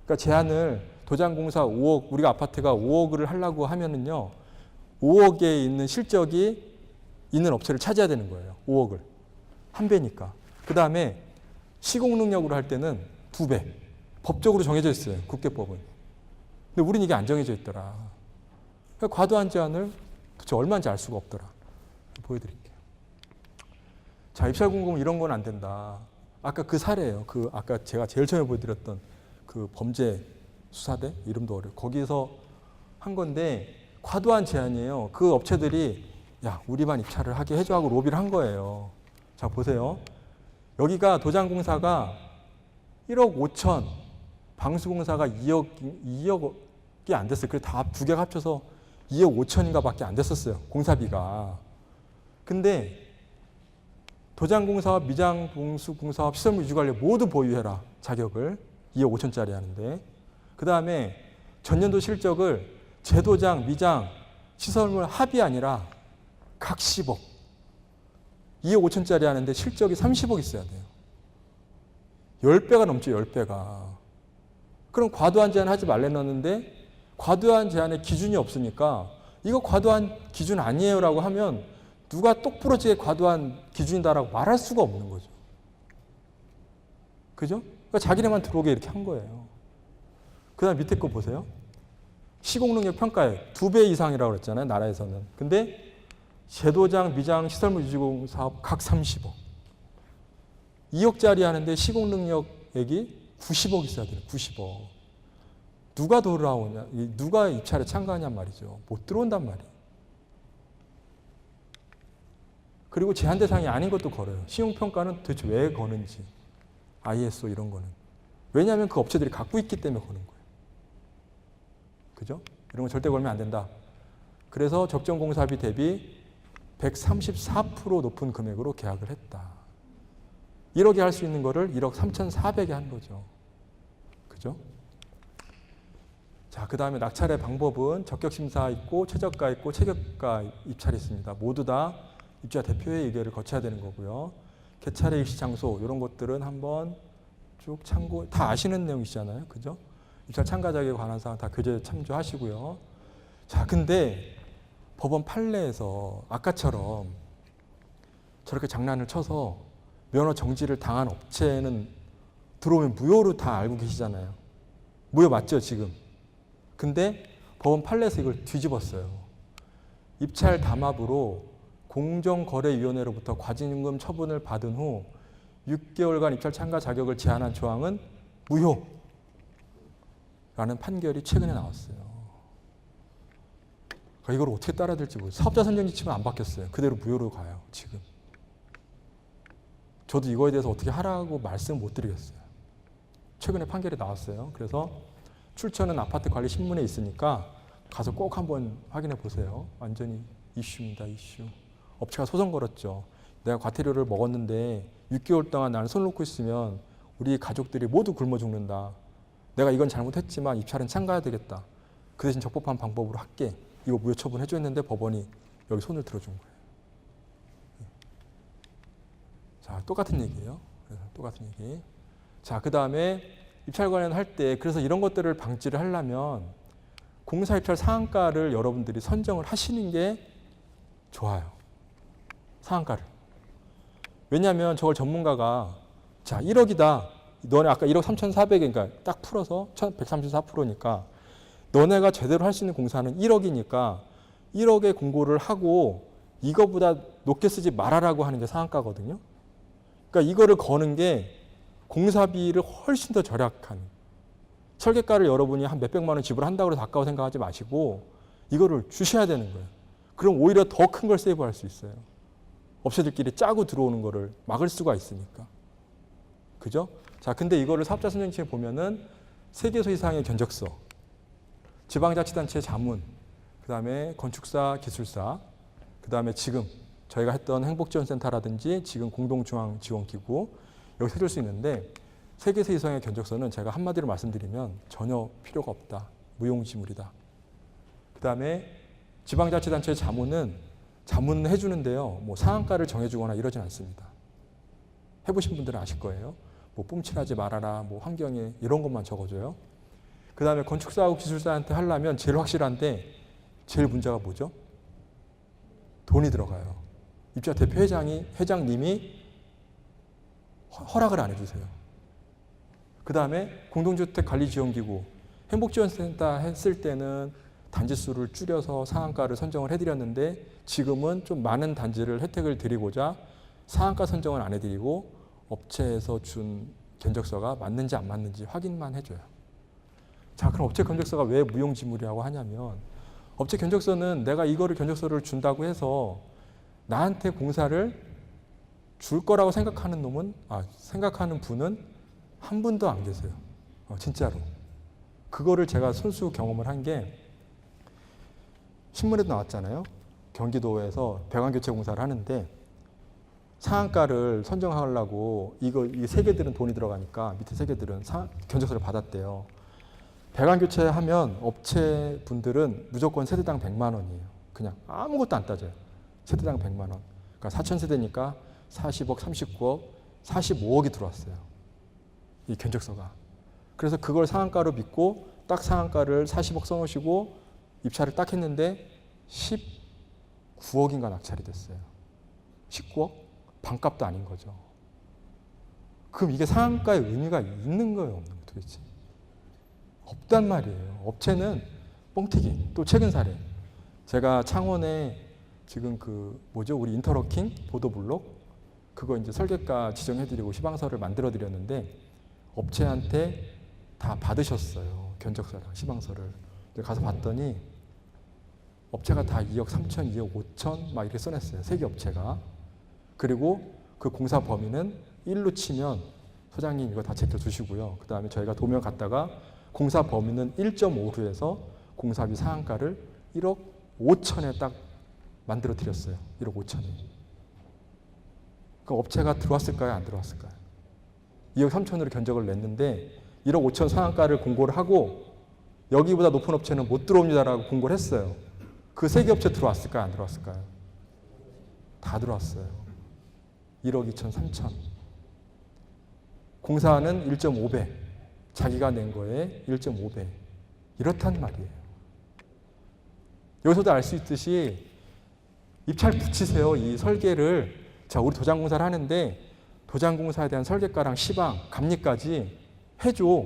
그러니까 제한을 도장공사 5억, 우리가 아파트가 5억을 하려고 하면은요, 5억에 있는 실적이 있는 업체를 찾아야 되는 거예요. 5억을. 1배니까. 그 다음에 시공능력으로 할 때는 2배. 법적으로 정해져 있어요. 국계법은. 근데 우린 이게 안 정해져 있더라. 그러니까 과도한 제한을 도대체 얼마인지 알 수가 없더라. 보여드릴게요. 자, 입찰 공고는 이런 건 안 된다. 아까 그 사례예요. 그 아까 제가 제일 처음에 보여드렸던 그 범죄 수사대 이름도 어려워. 거기서 한 건데 과도한 제한이에요. 그 업체들이 야, 우리만 입찰을 하게 해줘 하고 로비를 한 거예요. 자, 보세요. 여기가 도장공사가 1억 5천, 방수공사가 2억이 안 됐어요. 그래서 다 두 개가 합쳐서 2억 5천인가 밖에 안 됐었어요. 공사비가. 근데 도장공사업, 미장봉수공사업, 시설물 유지관리 모두 보유해라. 자격을. 2억 5천짜리 하는데. 그 다음에 전년도 실적을 제도장, 미장, 시설물 합이 아니라 각 10억. 2억 5천짜리 하는데 실적이 30억 있어야 돼요. 10배가 넘죠. 10배가. 그럼 과도한 제한 하지 말래놨는데 과도한 제한의 기준이 없으니까 이거 과도한 기준 아니에요 라고 하면 누가 똑부러지게 과도한 기준이다라고 말할 수가 없는 거죠. 그죠? 그러니까 자기네만 들어오게 이렇게 한 거예요. 그 다음 밑에 거 보세요. 시공능력 평가액 2배 이상이라고 그랬잖아요. 나라에서는. 근데 제도장, 미장, 시설물 유지공 사업 각 30억. 2억짜리 하는데 시공능력액이 90억 있어야 돼요. 90억. 누가 돌아오냐? 누가 입찰에 참가하냔 말이죠. 못 들어온단 말이에요. 그리고 제한 대상이 아닌 것도 걸어요. 시용평가는 도대체 왜 거는지. ISO 이런 거는. 왜냐하면 그 업체들이 갖고 있기 때문에 거는 거예요. 그죠? 이런 거 절대 걸면 안 된다. 그래서 적정공사비 대비 134% 높은 금액으로 계약을 했다. 1억에 할 수 있는 거를 1억 3,400에 한 거죠. 그죠? 자, 그 다음에 낙찰의 방법은 적격심사 있고 최저가 있고 체결가 입찰이 있습니다. 모두 다 입주자 대표의 의결을 거쳐야 되는 거고요. 개찰의 일시 장소 이런 것들은 한번 쭉 참고 다 아시는 내용이시잖아요. 그죠? 입찰 참가 자격에 관한 사항 다 교재 참조하시고요. 자, 근데 법원 판례에서 아까처럼 저렇게 장난을 쳐서 면허 정지를 당한 업체는 들어오면 무효로 다 알고 계시잖아요. 무효 맞죠, 지금? 근데 법원 판례에서 이걸 뒤집었어요. 입찰 담합으로 공정거래위원회로부터 과징금 처분을 받은 후 6개월간 입찰 참가 자격을 제한한 조항은 무효라는 판결이 최근에 나왔어요. 그러니까 이걸 어떻게 따라야 될지 모르겠어요. 사업자 선정지 치면 안 바뀌었어요. 그대로 무효로 가요, 지금. 저도 이거에 대해서 어떻게 하라고 말씀 못 드리겠어요. 최근에 판결이 나왔어요. 그래서 출처는 아파트 관리 신문에 있으니까 가서 꼭 한번 확인해 보세요. 완전히 이슈입니다, 이슈. 업체가 소송 걸었죠. 내가 과태료를 먹었는데 6개월 동안 나를 손 놓고 있으면 우리 가족들이 모두 굶어 죽는다. 내가 이건 잘못했지만 입찰은 참가해야 되겠다. 그 대신 적법한 방법으로 할게. 이거 무효 처분해줘 했는데 법원이 여기 손을 들어준 거예요. 자, 똑같은 얘기예요. 그래서 똑같은 얘기. 자, 그 다음에 입찰 관련할 때 그래서 이런 것들을 방지를 하려면 공사 입찰 상한가를 여러분들이 선정을 하시는 게 좋아요. 상한가를. 왜냐하면 저걸 전문가가 자 1억이다. 너네 아까 1억 3,400이니까 딱 풀어서 134%니까 너네가 제대로 할 수 있는 공사는 1억이니까 1억의 공고를 하고 이거보다 높게 쓰지 말아라고 하는 게 상한가거든요. 그러니까 이거를 거는 게 공사비를 훨씬 더 절약한 설계가를 여러분이 한 몇백만 원 지불한다고 해서 아까워 생각하지 마시고 이거를 주셔야 되는 거예요. 그럼 오히려 더 큰 걸 세이브할 수 있어요. 업체들끼리 짜고 들어오는 거를 막을 수가 있으니까. 그죠? 자, 근데 이거를 사업자 선정지에 보면은 3개소 이상의 견적서, 지방자치단체 자문, 그 다음에 건축사, 기술사, 그 다음에 지금 저희가 했던 행복지원센터라든지 지금 공동중앙지원기구 여기 해줄 수 있는데 3개소 이상의 견적서는 제가 한마디로 말씀드리면 전혀 필요가 없다. 무용지물이다. 그 다음에 지방자치단체 자문은 자문해 주는데요. 뭐 상한가를 정해주거나 이러진 않습니다. 해보신 분들은 아실 거예요. 뭐 뿜칠하지 말아라, 뭐 환경에 이런 것만 적어줘요. 그 다음에 건축사하고 기술사한테 하려면 제일 확실한데 제일 문제가 뭐죠? 돈이 들어가요. 입주자 대표 회장님이 허락을 안 해주세요. 그 다음에 공동주택관리지원기구, 행복지원센터 했을 때는 단지 수를 줄여서 상한가를 선정을 해드렸는데 지금은 좀 많은 단지를 혜택을 드리고자 상한가 선정을 안 해드리고 업체에서 준 견적서가 맞는지 안 맞는지 확인만 해줘요. 자, 그럼 업체 견적서가 왜 무용지물이라고 하냐면 업체 견적서는 내가 이거를 견적서를 준다고 해서 나한테 공사를 줄 거라고 생각하는 분은 한 분도 안 계세요. 진짜로. 그거를 제가 손수 경험을 한 게 신문에도 나왔잖아요. 경기도에서 배관교체 공사를 하는데 상한가를 선정하려고 이 세 개들은 돈이 들어가니까 밑에 세 개들은 견적서를 받았대요. 배관 교체하면 업체 분들은 무조건 세대당 100만 원이에요. 그냥 아무것도 안 따져요. 세대당 100만 원. 그러니까 4,000세대니까 40억, 39억, 45억이 들어왔어요. 이 견적서가. 그래서 그걸 상한가로 믿고 딱 상한가를 40억 써놓으시고 입찰을 딱 했는데 19억인가 낙찰이 됐어요. 19억? 반값도 아닌 거죠. 그럼 이게 상한가의 의미가 있는 거예요, 없는 거예요, 도대체? 없단 말이에요. 업체는 뻥튀기. 또 최근 사례. 제가 창원에 지금 우리 인터로킹 보도블록 그거 이제 설계가 지정해드리고 시방서를 만들어드렸는데 업체한테 다 받으셨어요. 견적서랑 시방서를. 가서 봤더니 업체가 다 2억 3천, 2억 5천 막 이렇게 써냈어요. 세 개 업체가. 그리고 그 공사 범위는 1로 치면 소장님 이거 다 제껴주시고요. 그 다음에 저희가 도면 갔다가 공사 범위는 1.5로 해서 공사비 상한가를 1억 5천에 딱 만들어 드렸어요. 1억 5천에. 그 업체가 들어왔을까요? 안 들어왔을까요? 2억 3천으로 견적을 냈는데 1억 5천 상한가를 공고를 하고 여기보다 높은 업체는 못 들어옵니다라고 공고를 했어요. 그 세 개 업체 들어왔을까요? 안 들어왔을까요? 다 들어왔어요. 1억 2천, 3천. 공사는 1.5배. 자기가 낸 거에 1.5배. 이렇단 말이에요. 여기서도 알 수 있듯이 입찰 붙이세요. 이 설계를. 자, 우리 도장공사를 하는데 도장공사에 대한 설계가랑 시방, 감리까지 해줘.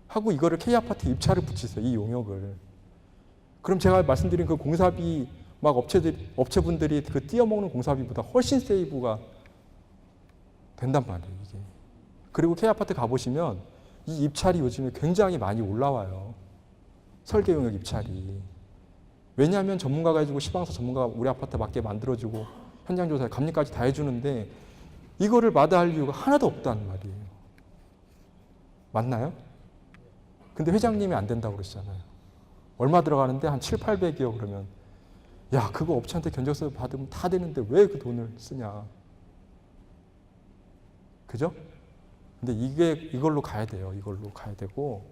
하고 이거를 K아파트 입찰을 붙이세요. 이 용역을. 그럼 제가 말씀드린 그 공사비 막 업체분들이 그 띄어먹는 공사비보다 훨씬 세이브가 된단 말이에요. 이게. 그리고 K아파트 가보시면 이 입찰이 요즘에 굉장히 많이 올라와요. 설계 용역 입찰이. 왜냐하면 전문가가 해주고 시방서 전문가가 우리 아파트 맞게 만들어주고 현장 조사, 감리까지 다 해주는데 이거를 마다할 이유가 하나도 없다는 말이에요. 맞나요? 근데 회장님이 안 된다고 그러시잖아요. 얼마 들어가는데 한 7, 800이요 그러면 야 그거 업체한테 견적서 받으면 다 되는데 왜 그 돈을 쓰냐. 그죠? 근데 이걸로 가야 돼요. 이걸로 가야 되고.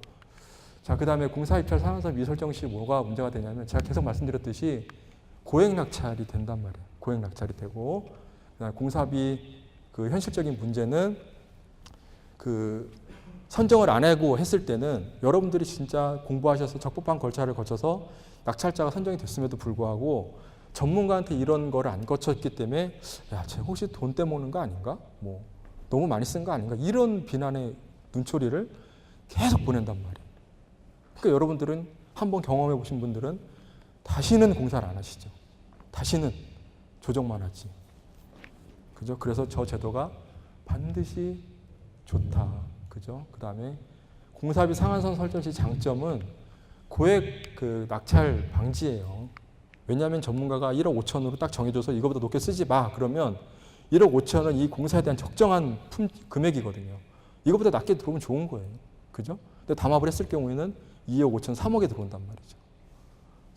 자, 그 다음에 공사입찰 상한선 미설정 시 뭐가 문제가 되냐면 제가 계속 말씀드렸듯이 고액 낙찰이 된단 말이에요. 고액 낙찰이 되고. 그다음에 공사비 그 현실적인 문제는 그 선정을 안 하고 했을 때는 여러분들이 진짜 공부하셔서 적법한 절차를 거쳐서 낙찰자가 선정이 됐음에도 불구하고 전문가한테 이런 거를 안 거쳤기 때문에 야, 쟤 혹시 돈 떼먹는 거 아닌가? 뭐 너무 많이 쓴 거 아닌가? 이런 비난의 눈초리를 계속 보낸단 말이에요. 그러니까 여러분들은 한번 경험해 보신 분들은 다시는 공사를 안 하시죠. 다시는 조정만 하지. 그죠? 그래서 저 제도가 반드시 좋다. 그죠? 그 다음에 공사비 상한선 설정 시 장점은 고액 그 낙찰 방지예요. 왜냐하면 전문가가 1억 5천으로 딱 정해줘서 이거보다 높게 쓰지 마. 그러면 1억 5천은 이 공사에 대한 적정한 금액이거든요. 이거보다 낮게 들어오면 좋은 거예요. 그죠? 근데 담합을 했을 경우에는 2억 5천, 3억에 들어온단 말이죠.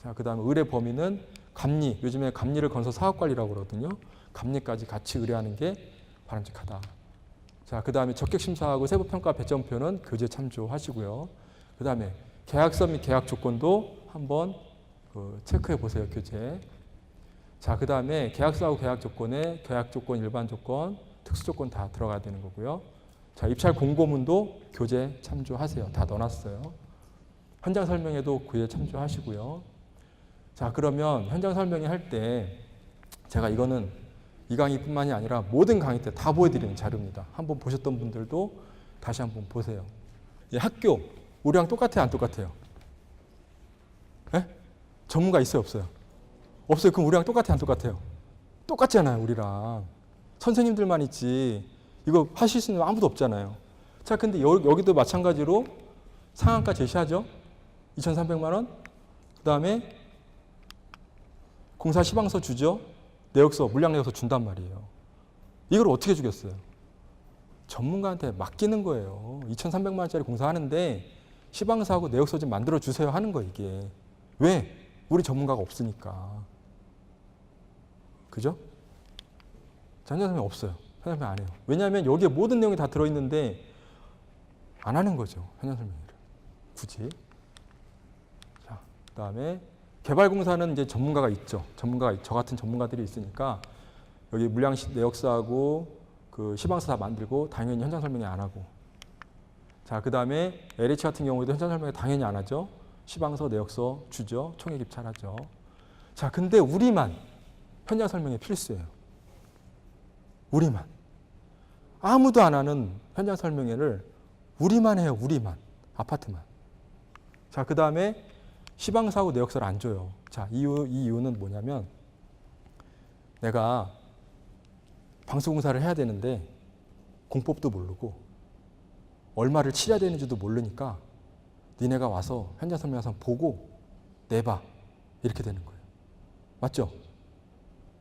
자, 그 다음에 의뢰 범위는 감리. 요즘에 감리를 건설 사업관리라고 그러거든요. 감리까지 같이 의뢰하는 게 바람직하다. 자, 그 다음에 적격심사하고 세부평가 배점표는 교재 참조하시고요. 그 다음에 계약서 및 계약 조건도 한번 체크해 보세요. 교재. 자, 그 다음에 계약서하고 계약 조건에 계약 조건, 일반 조건, 특수 조건 다 들어가야 되는 거고요. 자, 입찰 공고문도 교재 참조하세요. 다 넣어놨어요. 현장 설명에도 교재 참조하시고요. 자, 그러면 현장 설명회 할 때 제가 이거는 이 강의뿐만이 아니라 모든 강의 때 다 보여드리는 자료입니다. 한번 보셨던 분들도 다시 한번 보세요. 학교, 우리랑 똑같아요, 안 똑같아요? 네? 전문가 있어요, 없어요? 없어요. 그럼 우리랑 똑같아요, 안 똑같아요? 똑같잖아요, 우리랑. 선생님들만 있지. 이거 하실 수 있는 아무도 없잖아요. 자, 근데 여기도 마찬가지로 상한가 제시하죠? 2,300만 원. 그 다음에 공사 시방서 주죠? 내역서, 물량 내역서 준단 말이에요. 이걸 어떻게 주겠어요? 전문가한테 맡기는 거예요. 2,300만 원짜리 공사하는데 시방서하고 내역서 좀 만들어 주세요 하는 거예요, 이게. 왜? 우리 전문가가 없으니까. 그죠? 현장 설명 없어요. 현장 설명 안 해요. 왜냐하면 여기에 모든 내용이 다 들어있는데 안 하는 거죠. 현장 설명을. 굳이. 자, 그 다음에 개발공사는 이제 전문가가 있죠. 저 같은 전문가들이 있으니까 여기 물량 내역서하고 그 시방서 다 만들고 당연히 현장 설명이 안 하고. 자, 그 다음에 LH 같은 경우에도 현장 설명이 당연히 안 하죠. 시방서, 내역서 주죠. 총액 입찰하죠. 자, 근데 우리만 현장 설명이 필수예요. 우리만. 아무도 안 하는 현장 설명회를 우리만 해요. 우리만. 아파트만. 자, 그 다음에 시방서하고 내역서를 안 줘요. 자, 이 이유는 뭐냐면 내가 방수공사를 해야 되는데 공법도 모르고 얼마를 치러야 되는지도 모르니까 니네가 와서 현장 설명서 보고 내봐. 이렇게 되는 거예요. 맞죠?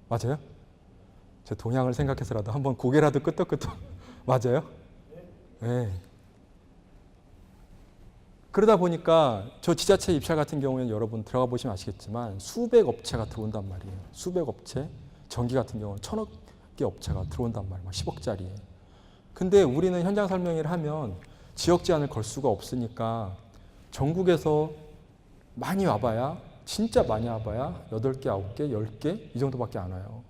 맞아요? 제 동향을 생각해서라도 한번 고개라도 끄덕끄덕. 맞아요? 네. 그러다 보니까 저 지자체 입찰 같은 경우에는 여러분 들어가 보시면 아시겠지만 수백 업체가 들어온단 말이에요. 수백 업체. 전기 같은 경우는 1,000억 개 업체가 들어온단 말이에요. 막 10억짜리에. 근데 우리는 현장 설명회를 하면 지역 제한을 걸 수가 없으니까 전국에서 많이 와봐야 진짜 많이 와봐야 8개, 9개, 10개 이 정도밖에 안 와요.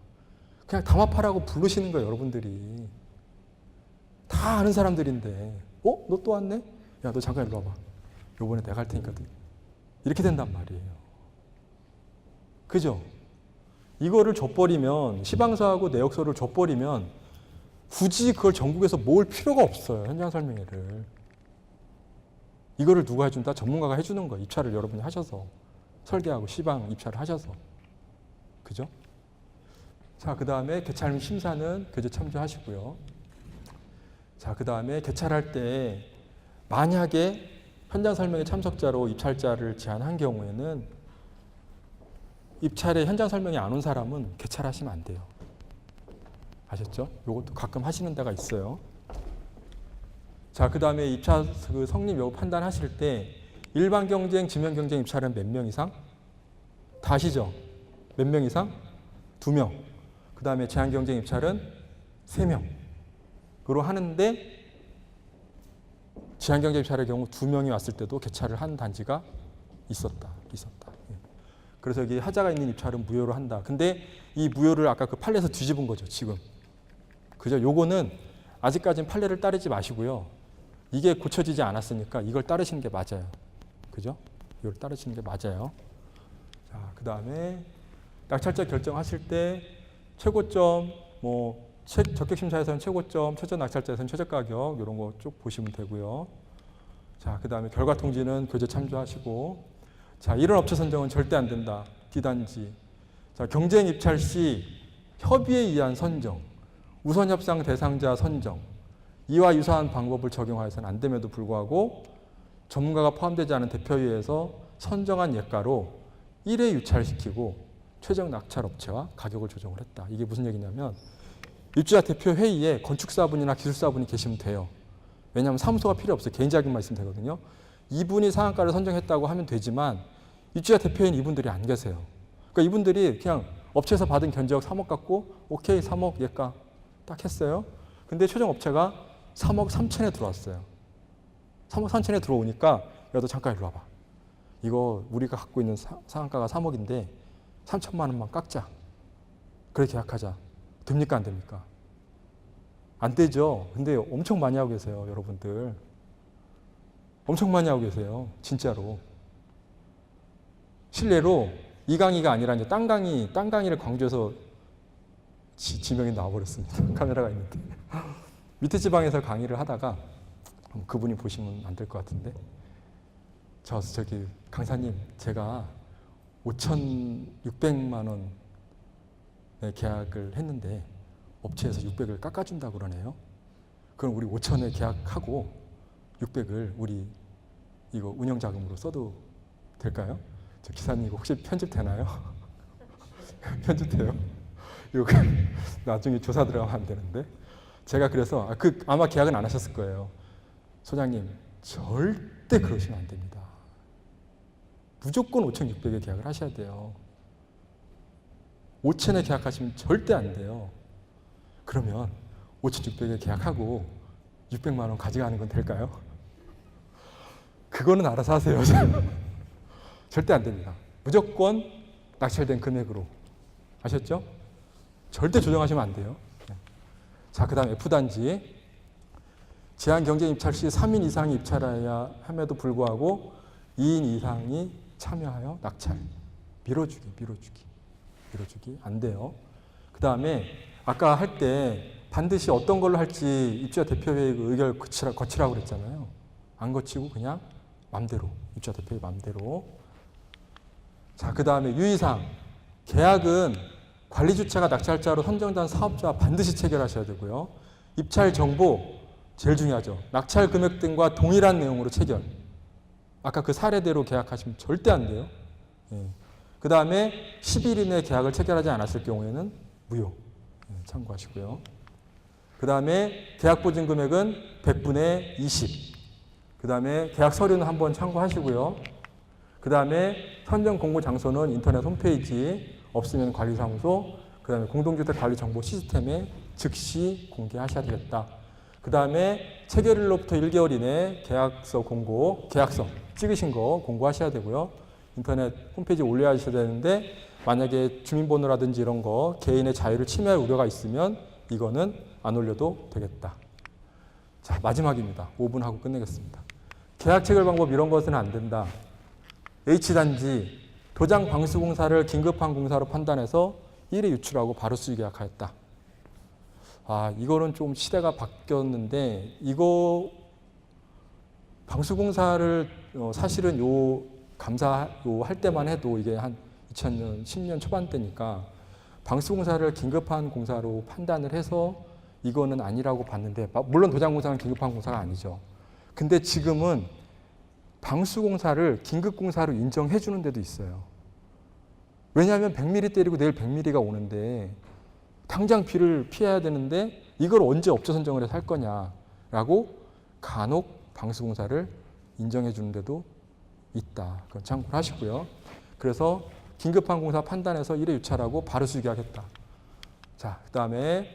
그냥 담합하라고 부르시는 거예요. 여러분들이. 다 아는 사람들인데 너 또 왔네? 야, 너 잠깐 일로 와봐. 요번에 내가 할 테니까. 이렇게 된단 말이에요. 그죠? 이거를 줘버리면 시방서하고 내역서를 줘버리면 굳이 그걸 전국에서 모을 필요가 없어요. 현장 설명회를. 이거를 누가 해준다? 전문가가 해주는 거예요. 입찰을 여러분이 하셔서. 설계하고 시방 입찰을 하셔서. 그죠? 자, 그 다음에 개찰 및 심사는 교재 참조하시고요. 자, 그 다음에 개찰할 때 만약에 현장 설명회 참석자로 입찰자를 제안한 경우에는 입찰에 현장 설명이 안 온 사람은 개찰하시면 안 돼요. 아셨죠? 이것도 가끔 하시는 데가 있어요. 자, 그 다음에 입찰 그 성립 여부 판단하실 때 일반 경쟁, 지명 경쟁 입찰은 몇 명 이상? 다 아시죠? 몇 명 이상? 2명. 그 다음에 제한 경쟁 입찰은 3명으로 하는데 제한 경쟁 입찰의 경우 2명이 왔을 때도 개찰을 한 단지가 있었다. 그래서 여기 하자가 있는 입찰은 무효로 한다. 근데 이 무효를 아까 그 판례에서 뒤집은 거죠, 지금. 그죠? 요거는 아직까지는 판례를 따르지 마시고요. 이게 고쳐지지 않았으니까 이걸 따르시는 게 맞아요. 그죠? 이걸 따르시는 게 맞아요. 자, 그 다음에 낙찰자 결정하실 때 최고점, 적격심사에서는 최고점, 최저 낙찰자에서는 최저 가격 이런 거 쭉 보시면 되고요. 자, 그 다음에 결과 통지는 교재 참조하시고, 자, 이런 업체 선정은 절대 안 된다. D단지. 자, 경쟁 입찰 시 협의에 의한 선정, 우선 협상 대상자 선정, 이와 유사한 방법을 적용하여서는 안 됨에도 불구하고 전문가가 포함되지 않은 대표회의에서 선정한 예가로 1회 유찰시키고 최적 낙찰 업체와 가격을 조정을 했다. 이게 무슨 얘기냐면 입주자 대표 회의에 건축사분이나 기술사분이 계시면 돼요. 왜냐하면 사무소가 필요 없어요. 개인 자격만 있으면 되거든요. 이분이 상한가를 선정했다고 하면 되지만 입주자 대표인 이분들이 안 계세요. 그러니까 이분들이 그냥 업체에서 받은 견적 3억 갖고 오케이 3억 예가 딱 했어요. 근데 최종 업체가 3억 3천에 들어왔어요. 3억 3천에 들어오니까 야, 너 잠깐 일로 와봐. 이거 우리가 갖고 있는 상한가가 3억인데 3천만 원만 깎자. 그래 계약하자. 됩니까 안 됩니까? 안 되죠. 근데 엄청 많이 하고 계세요. 여러분들. 엄청 많이 하고 계세요. 진짜로. 실례로 이 강의가 아니라 이제 딴 강의를 광주에서 지명이 나와버렸습니다. 카메라가 있는데. 밑에 지방에서 강의를 하다가 그분이 보시면 안 될 것 같은데 저기 강사님 제가 5,600만 원의 계약을 했는데 업체에서 600을 깎아준다고 그러네요. 그럼 우리 5,000에 계약하고 600을 우리 이거 운영자금으로 써도 될까요? 저 기사님 이거 혹시 편집되나요? 편집돼요? 이거 나중에 조사 들어가면 안 되는데 제가 그래서 아마 계약은 안 하셨을 거예요. 소장님 절대 그러시면 안 됩니다. 무조건 5,600에 계약을 하셔야 돼요. 5,000에 계약하시면 절대 안 돼요. 그러면 5,600에 계약하고 600만 원 가져가는 건 될까요? 그거는 알아서 하세요. 절대 안 됩니다. 무조건 낙찰된 금액으로. 아셨죠? 절대 조정하시면 안 돼요. 자, 그 다음 F단지. 제한 경쟁 입찰 시 3인 이상이 입찰해야 함에도 불구하고 2인 이상이 참여하여 낙찰. 밀어주기. 안 돼요. 그 다음에 아까 할 때 반드시 어떤 걸로 할지 입주자 대표회의 의결 거치라고 그랬잖아요. 안 거치고 그냥 맘대로. 입주자 대표회의 맘대로. 자, 그 다음에 유의사항. 계약은 관리주체가 낙찰자로 선정된 사업자와 반드시 체결하셔야 되고요. 입찰 정보 제일 중요하죠. 낙찰 금액 등과 동일한 내용으로 체결. 아까 그 사례대로 계약하시면 절대 안 돼요. 예. 그 다음에 10일 이내에 계약을 체결하지 않았을 경우에는 무효. 예, 참고하시고요. 그 다음에 계약 보증 금액은 100분의 20. 그 다음에 계약 서류는 한번 참고하시고요. 그 다음에 선정 공고 장소는 인터넷 홈페이지, 없으면 관리사무소, 그 다음에 공동주택 관리 정보 시스템에 즉시 공개하셔야 되겠다. 그 다음에 체결일로부터 1개월 이내에 계약서 찍으신 거 공고하셔야 되고요. 인터넷 홈페이지에 올려야 되는데 만약에 주민번호라든지 이런 거 개인의 자유를 침해할 우려가 있으면 이거는 안 올려도 되겠다. 자, 마지막입니다. 5분 하고 끝내겠습니다. 계약 체결 방법 이런 것은 안 된다. H단지 도장 방수공사를 긴급한 공사로 판단해서 1회 유출하고 바로 수의계약하였다. 이거는 좀 시대가 바뀌었는데 이거 방수공사를 사실은 할 때만 해도 이게 한 2000년, 10년 초반대니까 방수공사를 긴급한 공사로 판단을 해서 이거는 아니라고 봤는데 물론 도장공사는 긴급한 공사가 아니죠. 근데 지금은 방수공사를 긴급공사로 인정해 주는 데도 있어요. 왜냐하면 100mm 때리고 내일 100mm가 오는데 당장 비를 피해야 되는데 이걸 언제 업체 선정을 해서 할 거냐라고 간혹 방수공사를 인정해 주는 데도 있다. 그건 참고를 하시고요. 그래서 긴급한 공사 판단해서 1회 유찰하고 바로 수의계약했다. 자, 그 다음에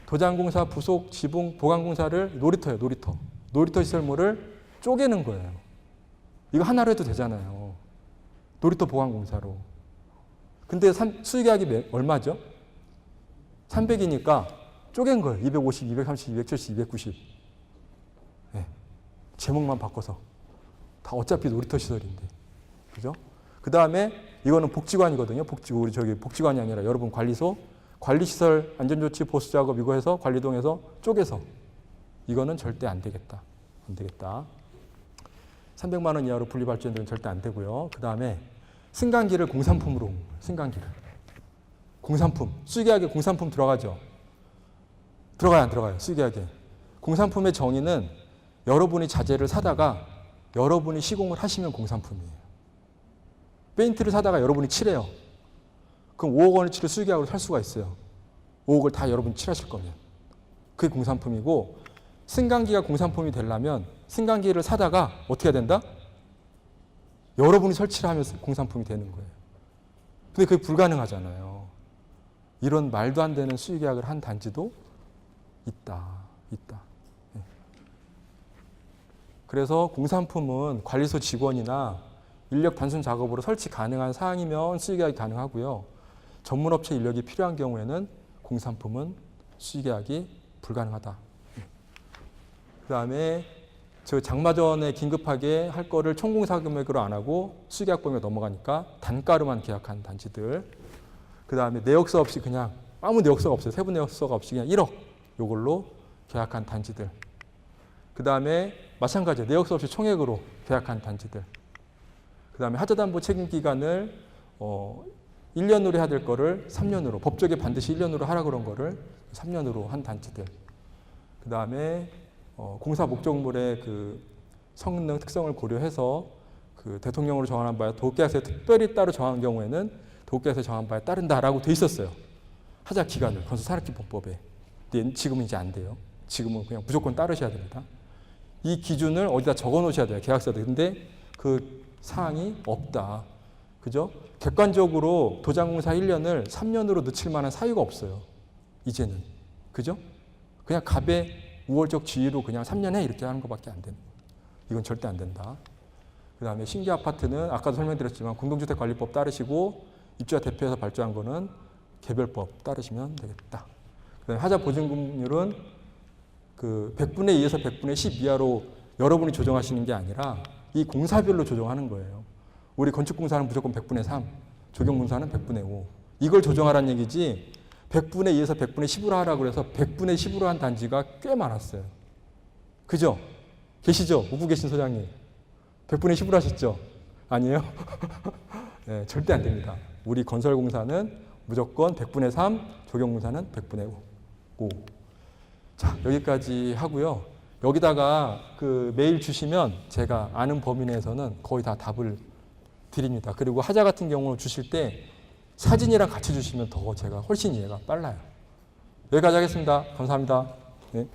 도장공사 부속 지붕 보강공사를 놀이터예요. 놀이터 시설물을 쪼개는 거예요. 이거 하나로 해도 되잖아요. 놀이터 보강공사로. 근데 수의계약이 얼마죠? 300이니까 쪼갠 거예요. 250, 230, 270, 290. 네. 제목만 바꿔서. 다 어차피 놀이터 시설인데. 그죠? 그 다음에 이거는 복지관이거든요. 복지관이 아니라 여러분 관리소. 관리시설, 안전조치, 보수작업 이거 해서 관리동에서 쪼개서. 이거는 절대 안 되겠다. 300만 원 이하로 분리발전들은 절대 안 되고요. 그 다음에 승강기를 공산품으로 승강기를. 공산품. 수의계약에 공산품 들어가죠? 들어가요, 안 들어가요? 수의계약에. 공산품의 정의는 여러분이 자재를 사다가 여러분이 시공을 하시면 공산품이에요. 페인트를 사다가 여러분이 칠해요. 그럼 5억 원어치를 수의계약으로 살 수가 있어요. 5억을 다 여러분이 칠하실 거면. 그게 공산품이고 승강기가 공산품이 되려면 승강기를 사다가 어떻게 해야 된다? 여러분이 설치를 하면 공산품이 되는 거예요. 근데 그게 불가능하잖아요. 이런 말도 안 되는 수의계약을 한 단지도 있다. 네. 그래서 공산품은 관리소 직원이나 인력 단순 작업으로 설치 가능한 사항이면 수의계약이 가능하고요. 전문업체 인력이 필요한 경우에는 공산품은 수의계약이 불가능하다. 그 다음에 장마 전에 긴급하게 할 거를 총공사 금액으로 안 하고 수의계약 범위가 넘어가니까 단가로만 계약한 단지들. 그 다음에 내역서 없이 그냥 아무 내역서가 없어요. 세부 내역서가 없이 그냥 1억 요걸로 계약한 단지들. 그 다음에 마찬가지예요. 내역서 없이 총액으로 계약한 단지들. 그 다음에 하자담보 책임 기간을 1년으로 해야 될 거를 3년으로, 법적에 반드시 1년으로 하라 그런 거를 3년으로 한 단지들. 그 다음에 공사 목적물의 그 성능 특성을 고려해서 그 대통령으로 정한 바에 도급계약서에 특별히 따로 정한 경우에는 도급계약서에 정한 바에 따른다라고 돼 있었어요. 하자 기간을 건설산업기본법에. 근데 지금은 이제 안 돼요. 지금은 그냥 무조건 따르셔야 됩니다. 이 기준을 어디다 적어 놓으셔야 돼요. 계약서에. 근데 그 사항이 없다. 그죠? 객관적으로 도장공사 1년을 3년으로 늦출 만한 사유가 없어요. 이제는. 그죠? 그냥 갑의 우월적 지위로 그냥 3년 해 이렇게 하는 것밖에 안 되는. 이건 절대 안 된다. 그 다음에 신규 아파트는 아까도 설명드렸지만 공동주택관리법 따르시고 입주자 대표에서 발주한 거는 개별법 따르시면 되겠다. 그 다음에 하자 보증금률은 그 100분의 2에서 100분의 10 이하로 여러분이 조정하시는 게 아니라 이 공사별로 조정하는 거예요. 우리 건축공사는 무조건 100분의 3, 조경공사는 100분의 5. 이걸 조정하라는 얘기지 100분의 2에서 100분의 10으로 하라고 해서 100분의 10으로 한 단지가 꽤 많았어요. 그죠? 계시죠? 웃고 계신 소장님. 100분의 10으로 하셨죠? 아니에요? 네, 절대 안 됩니다. 우리 건설공사는 무조건 100분의 3, 조경공사는 100분의 5. 자, 여기까지 하고요. 여기다가 그 메일 주시면 제가 아는 범위 내에서는 거의 다 답을 드립니다. 그리고 하자 같은 경우 주실 때 사진이랑 같이 주시면 더 제가 훨씬 이해가 빨라요. 여기까지 하겠습니다. 감사합니다. 네.